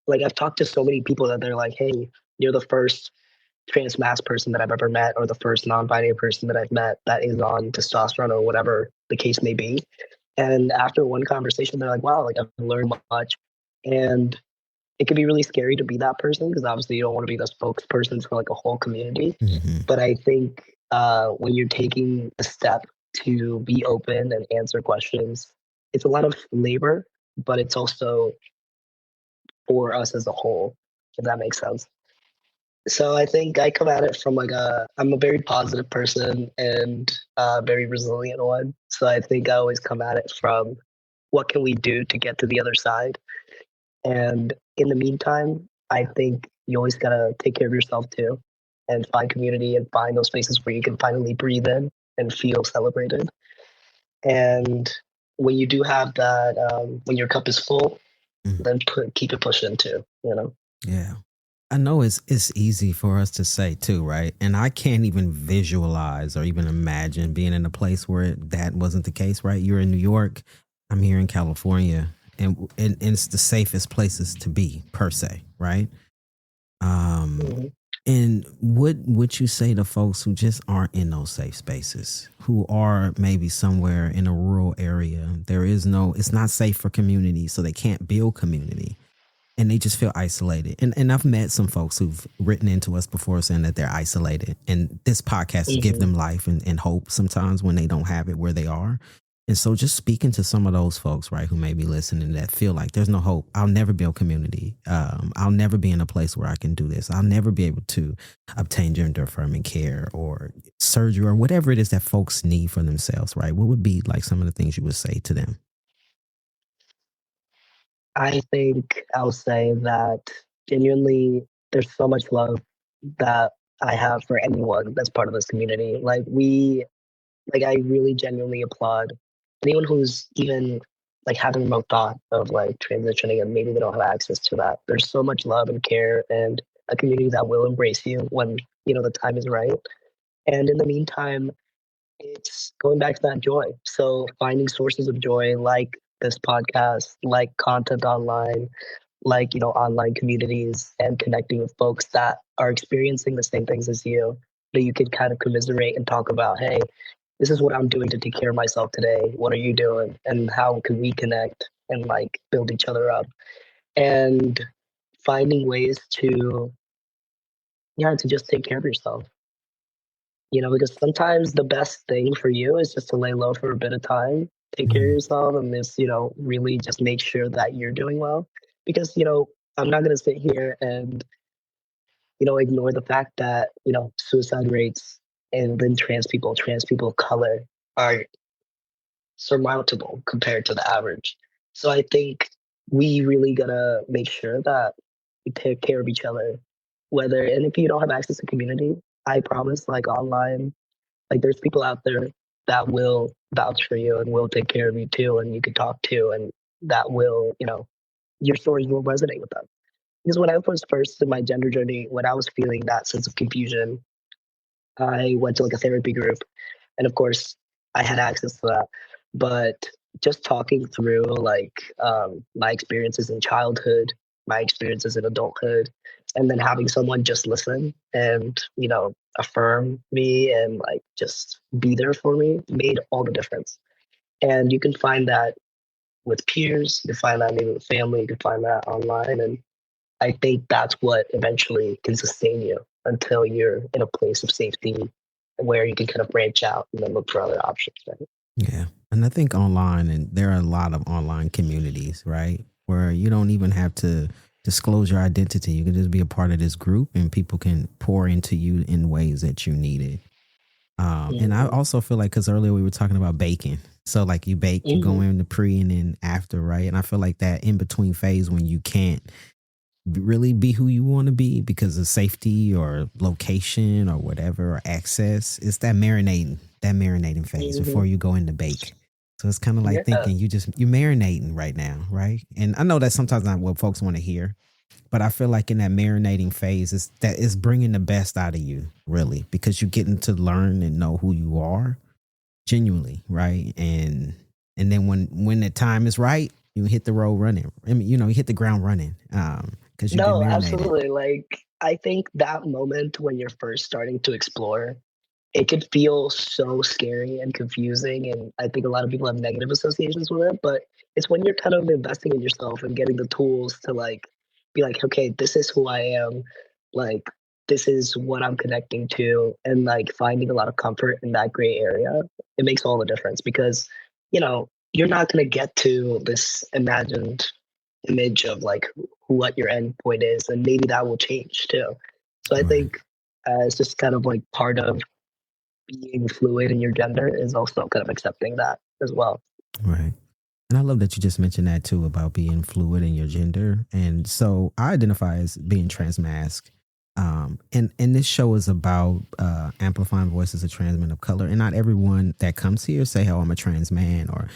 like I've talked to so many people that they're like, hey, you're the first transmasc person that I've ever met, or the first non-binary person that I've met that is on testosterone or whatever the case may be. And after one conversation, they're like, wow, like I've learned much. And it can be really scary to be that person, because obviously you don't want to be the spokesperson for like a whole community. Mm-hmm. But I think when you're taking a step to be open and answer questions, it's a lot of labor, but it's also for us as a whole, if that makes sense. So I think I come at it from I'm a very positive person and a very resilient one. So I think I always come at it from what can we do to get to the other side? And in the meantime, I think you always got to take care of yourself too, and find community and find those spaces where you can finally breathe in and feel celebrated. And when you do have that, when your cup is full, then keep it pushing too, you know? Yeah. I know it's easy for us to say too, right? And I can't even visualize or even imagine being in a place where that wasn't the case, right? You're in New York, I'm here in California, and it's the safest places to be per se, right? And what would you say to folks who just aren't in those safe spaces, who are maybe somewhere in a rural area? It's not safe for community, so they can't build community. And they just feel isolated. And I've met some folks who've written into us before saying that they're isolated. And this podcast gives them life and hope sometimes when they don't have it where they are. And so just speaking to some of those folks, right, who may be listening that feel like there's no hope. I'll never build community. I'll never be in a place where I can do this. I'll never be able to obtain gender affirming care or surgery or whatever it is that folks need for themselves, right? What would be like some of the things you would say to them? I think I'll say that genuinely there's so much love that I have for anyone that's part of this community. I really genuinely applaud anyone who's even like having a remote thought of like transitioning and maybe they don't have access to that. There's so much love and care and a community that will embrace you when, you know, the time is right. And in the meantime, it's going back to that joy. So finding sources of joy like this podcast, like content online, like, you know, online communities, and connecting with folks that are experiencing the same things as you, that you can kind of commiserate and talk about, hey, this is what I'm doing to take care of myself today. What are you doing? And how can we connect and like build each other up? And finding ways to just take care of yourself. You know, because sometimes the best thing for you is just to lay low for a bit of time, take care of yourself, and just, you know, really just make sure that you're doing well. Because, you know, I'm not going to sit here and, you know, ignore the fact that, you know, suicide rates and then trans people of color are surmountable compared to the average. So I think we really gotta make sure that we take care of each other. And if you don't have access to community, I promise, like online, like there's people out there that will vouch for you and will take care of you too, and you can talk to, and that will, you know, your stories will resonate with them. Because when I was first in my gender journey, when I was feeling that sense of confusion, I went to like a therapy group, and of course I had access to that. But just talking through like my experiences in childhood, my experiences in adulthood, and then having someone just listen and, you know, affirm me and like just be there for me made all the difference. And you can find that with peers, you can find that maybe with family, you can find that online. And I think that's what eventually can sustain you until you're in a place of safety where you can kind of branch out and then look for other options. Right? Yeah. And I think online, and there are a lot of online communities, right, where you don't even have to disclose your identity. You can just be a part of this group and people can pour into you in ways that you need it. And I also feel like, because earlier we were talking about baking. So like you bake, you go in the pre and then after, right? And I feel like that in between phase when you can't really be who you want to be because of safety or location or whatever or access. It's that marinating phase before you go into bake. So it's kind of like thinking you're marinating right now, right? And I know that's sometimes not what folks want to hear, but I feel like in that marinating phase, it's bringing the best out of you, really, because you're getting to learn and know who you are genuinely, right? And then when the time is right, you hit the road running. I mean, you hit the ground running because you've been marinated. Absolutely. Like, I think that moment when you're first starting to explore, it could feel so scary and confusing, and I think a lot of people have negative associations with it, but it's when you're kind of investing in yourself and getting the tools to like be like, okay, this is who I am, like this is what I'm connecting to, and like finding a lot of comfort in that gray area. It makes all the difference because you're not going to get to this imagined image of like what your end point is, and maybe that will change too. So I think it's just kind of like part of being fluid in your gender is also kind of accepting that as well. Right. And I love that you just mentioned that too about being fluid in your gender. And so I identify as being transmasc. And this show is about amplifying voices of trans men of color. And not everyone that comes here say, oh, I'm a trans man or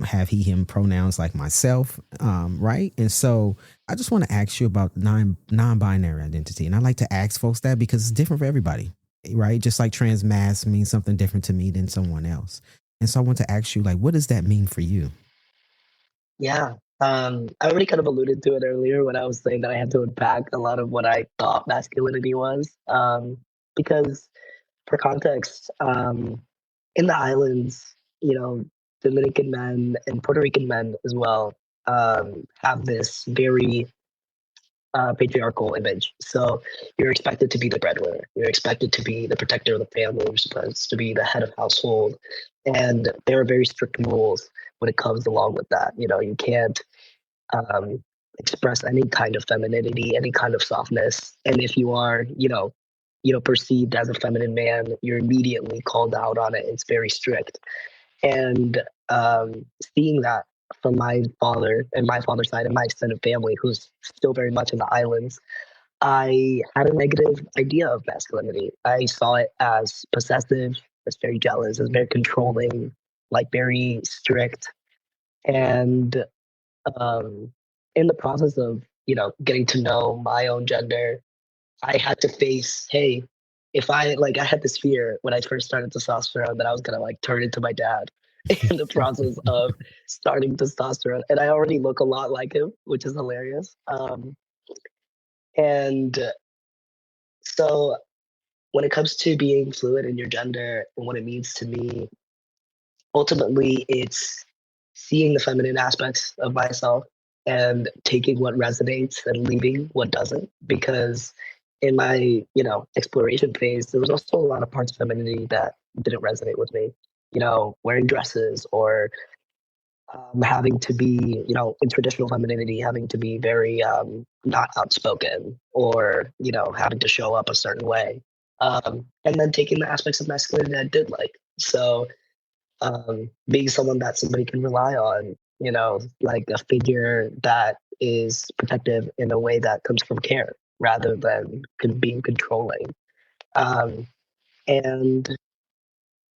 have he, him pronouns like myself. Right. And so I just want to ask you about non-binary identity. And I like to ask folks that because it's different for everybody. Right. Just like transmasc means something different to me than someone else. And so I want to ask you, like, what does that mean for you? Yeah. I already kind of alluded to it earlier when I was saying that I had to unpack a lot of what I thought masculinity was. Because for context, in the islands, Dominican men and Puerto Rican men as well have this very patriarchal image. So you're expected to be the breadwinner. You're expected to be the protector of the family. You're supposed to be the head of household. And there are very strict rules when it comes along with that. You can't express any kind of femininity, any kind of softness. And if you are, perceived as a feminine man, you're immediately called out on it. It's very strict. And seeing that from my father and my father's side and my extended family, who's still very much in the islands, I had a negative idea of masculinity. I saw it as possessive, as very jealous, as very controlling, like very strict. And in the process of, getting to know my own gender, I had to face, hey, if I had this fear when I first started testosterone that I was going to turn into my dad in the process of starting testosterone. And I already look a lot like him, which is hilarious. And so when it comes to being fluid in your gender and what it means to me, ultimately it's seeing the feminine aspects of myself and taking what resonates and leaving what doesn't. Because in my, exploration phase, there was also a lot of parts of femininity that didn't resonate with me. Wearing dresses or having to be, in traditional femininity, having to be very not outspoken or, having to show up a certain way. And then taking the aspects of masculinity I did like. So being someone that somebody can rely on, like a figure that is protective in a way that comes from care rather than being controlling. And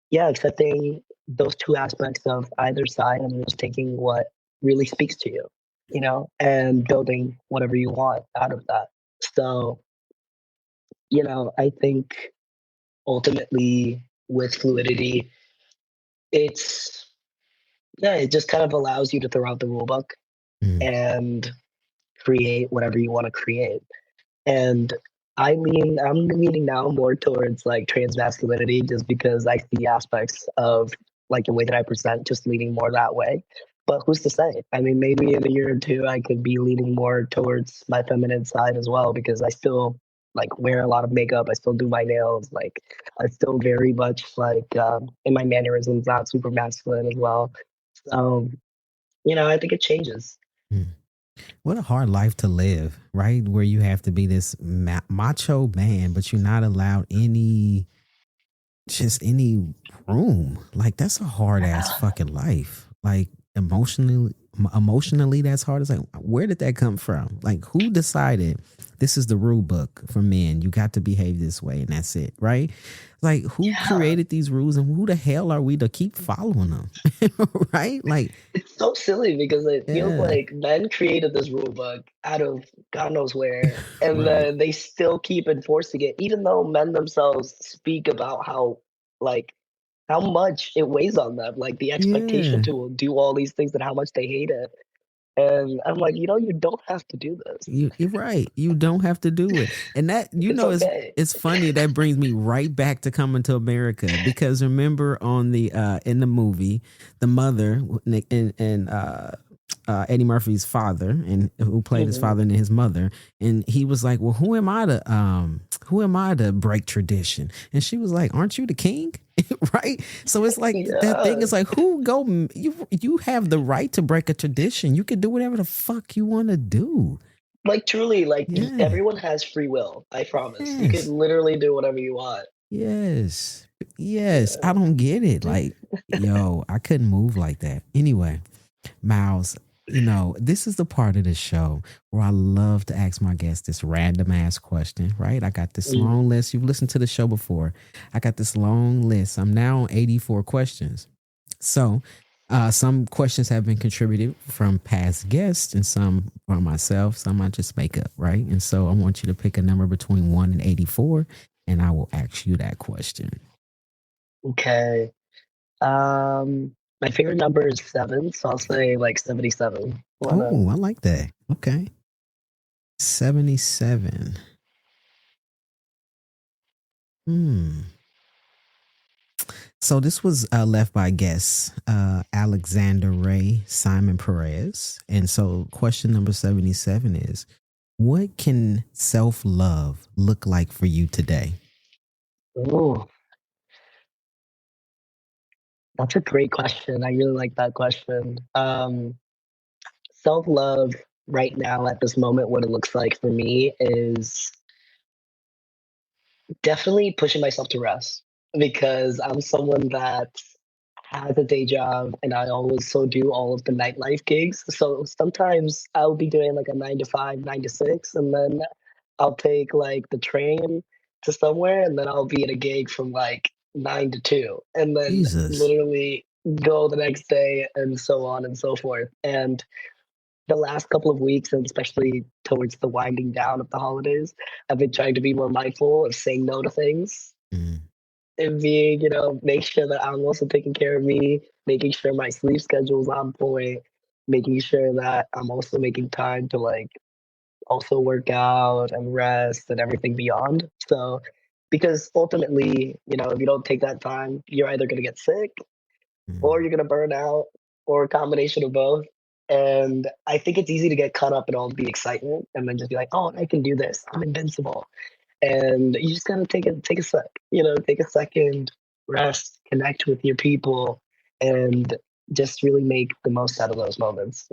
yeah, accepting those two aspects of either side and just taking what really speaks to you, and building whatever you want out of that. So, I think ultimately with fluidity, it just kind of allows you to throw out the rule book and create whatever you want to create. And I'm leaning now more towards trans masculinity just because I see aspects of the way that I present just leaning more that way. But who's to say? I mean, maybe in a year or two, I could be leaning more towards my feminine side as well, because I still wear a lot of makeup. I still do my nails. I still very much in my mannerisms, not super masculine as well. So, I think it changes. What a hard life to live, right? Where you have to be this macho man, but you're not allowed any room. That's a hard ass fucking life. Emotionally, emotionally that's hard. It's like, where did that come from? Like, who decided this is the rule book for men? You got to behave this way and that's it, right? Like, who created these rules and who the hell are we to keep following them? Right? Like, it's so silly because it feels like men created this rule book out of God knows where, and then they still keep enforcing it, even though men themselves speak about how much it weighs on them, like the expectation to do all these things and how much they hate it. And I'm like, you don't have to do this. You're right. You don't have to do it. And that, it's funny. That brings me right back to Coming to America, because remember on the in the movie, the mother and Eddie Murphy's father, and who played his father and his mother, and he was like, well, who am I to break tradition? And she was like, aren't you the king? Right? So it's like that thing is like, you have the right to break a tradition. You can do whatever the fuck you want to do. Like, truly, everyone has free will. I promise. You can literally do whatever you want. Yes. I don't get it. Like, yo, I couldn't move like that. Anyway, Miles, this is the part of the show where I love to ask my guests this random ass question, right? I got this long list. You've listened to the show before. I got this long list. I'm now on 84 questions. So some questions have been contributed from past guests and some from myself. Some I just make up, right? And so I want you to pick a number between 1 and 84, and I will ask you that question. Okay. My favorite number is 7, so I'll say 77. Oh, I like that. Okay. 77. So this was left by guests Alexander Ray Simon Perez. And so question number 77 is, what can self-love look like for you today? Oh, that's a great question. I really like that question. Self-love right now at this moment, what it looks like for me is definitely pushing myself to rest, because I'm someone that has a day job and I also do all of the nightlife gigs. So sometimes I'll be doing a 9 to 5, 9 to 6, and then I'll take the train to somewhere, and then I'll be at a gig from 9 to 2, and then literally go the next day, and so on and so forth. And the last couple of weeks, and especially towards the winding down of the holidays, I've been trying to be more mindful of saying no to things and being, make sure that I'm also taking care of me, making sure my sleep schedule is on point, making sure that I'm also making time to also work out and rest and everything beyond. So, because ultimately, if you don't take that time, you're either going to get sick or you're going to burn out, or a combination of both. And I think it's easy to get caught up in all the excitement and then just be like, oh, I can do this. I'm invincible. And you just got to take a sec, take a second, rest, connect with your people, and just really make the most out of those moments.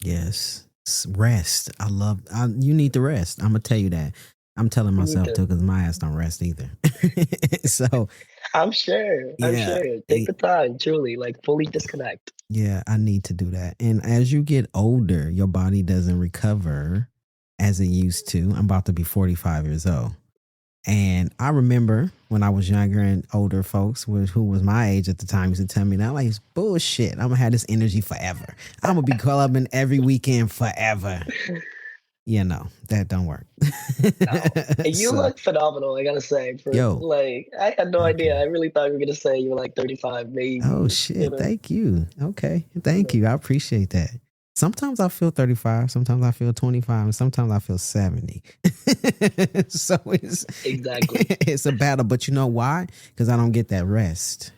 Yes. Rest. You need to rest. I'm going to tell you that. I'm telling myself too, because my ass don't rest either. So I'm sure. Take the time, truly, fully disconnect. Yeah, I need to do that. And as you get older, your body doesn't recover as it used to. I'm about to be 45 years old. And I remember when I was younger and older folks who was my age at the time used to tell me that it's bullshit. I'm going to have this energy forever. I'm going to be clubbing every weekend forever. That don't work. No. You look phenomenal, I gotta say. I had no idea. I really thought you were gonna say you were 35, maybe. Oh shit! Thank you. Okay, thank you. I appreciate that. Sometimes I feel 35, sometimes I feel 25, and sometimes I feel 70. So it's a battle. But you know why? Because I don't get that rest.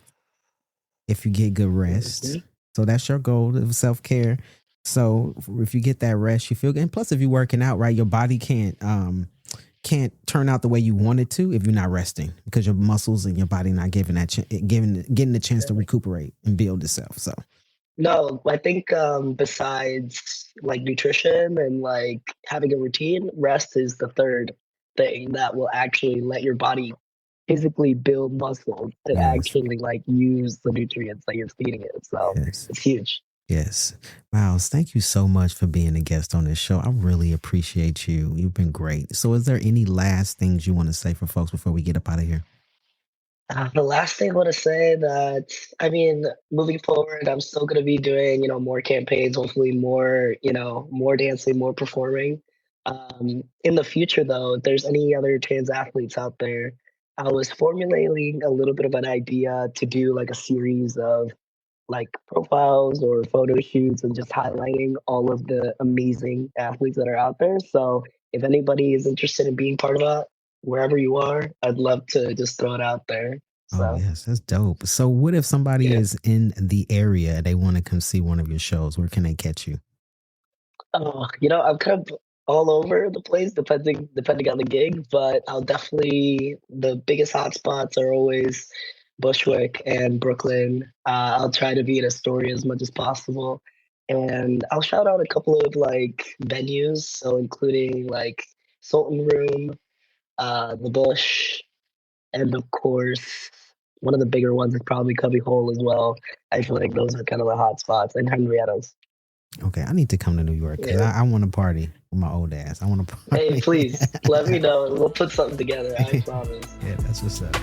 If you get good rest, so that's your goal of self-care. So if you get that rest, you feel good. And plus, if you're working out, right, your body can't turn out the way you want it to if you're not resting, because your muscles and your body not getting the chance to recuperate and build itself. So no, I think besides nutrition and having a routine, rest is the third thing that will actually let your body physically build muscles and actually use the nutrients that you're feeding it. So it's huge. Yes. Miles, thank you so much for being a guest on this show. I really appreciate you. You've been great. So is there any last things you want to say for folks before we get up out of here? The last thing I want to say that, I mean, moving forward, I'm still going to be doing, more campaigns, hopefully more, more dancing, more performing. In the future, though, if there's any other trans athletes out there, I was formulating a little bit of an idea to do like a series of like profiles or photo shoots and just highlighting all of the amazing athletes that are out there. So if anybody is interested in being part of that, wherever you are, I'd love to just throw it out there. Oh, So yes, that's dope. So what if somebody yeah. is in the area, they want to come see one of your shows? Where can they catch you? I'm kind of all over the place depending on the gig, but the biggest hotspots are always Bushwick and Brooklyn. I'll try to be in Astoria as much as possible. And I'll shout out a couple of like venues, so including like Sultan Room, the Bush, and of course one of the bigger ones is probably Cubby Hole as well. I feel like those are kind of the hot spots, and Henrietta's. Okay, I need to come to New York because I want to party with my old ass. I want to party. Hey, please let me know. We'll put something together. I promise. Yeah, that's what's up.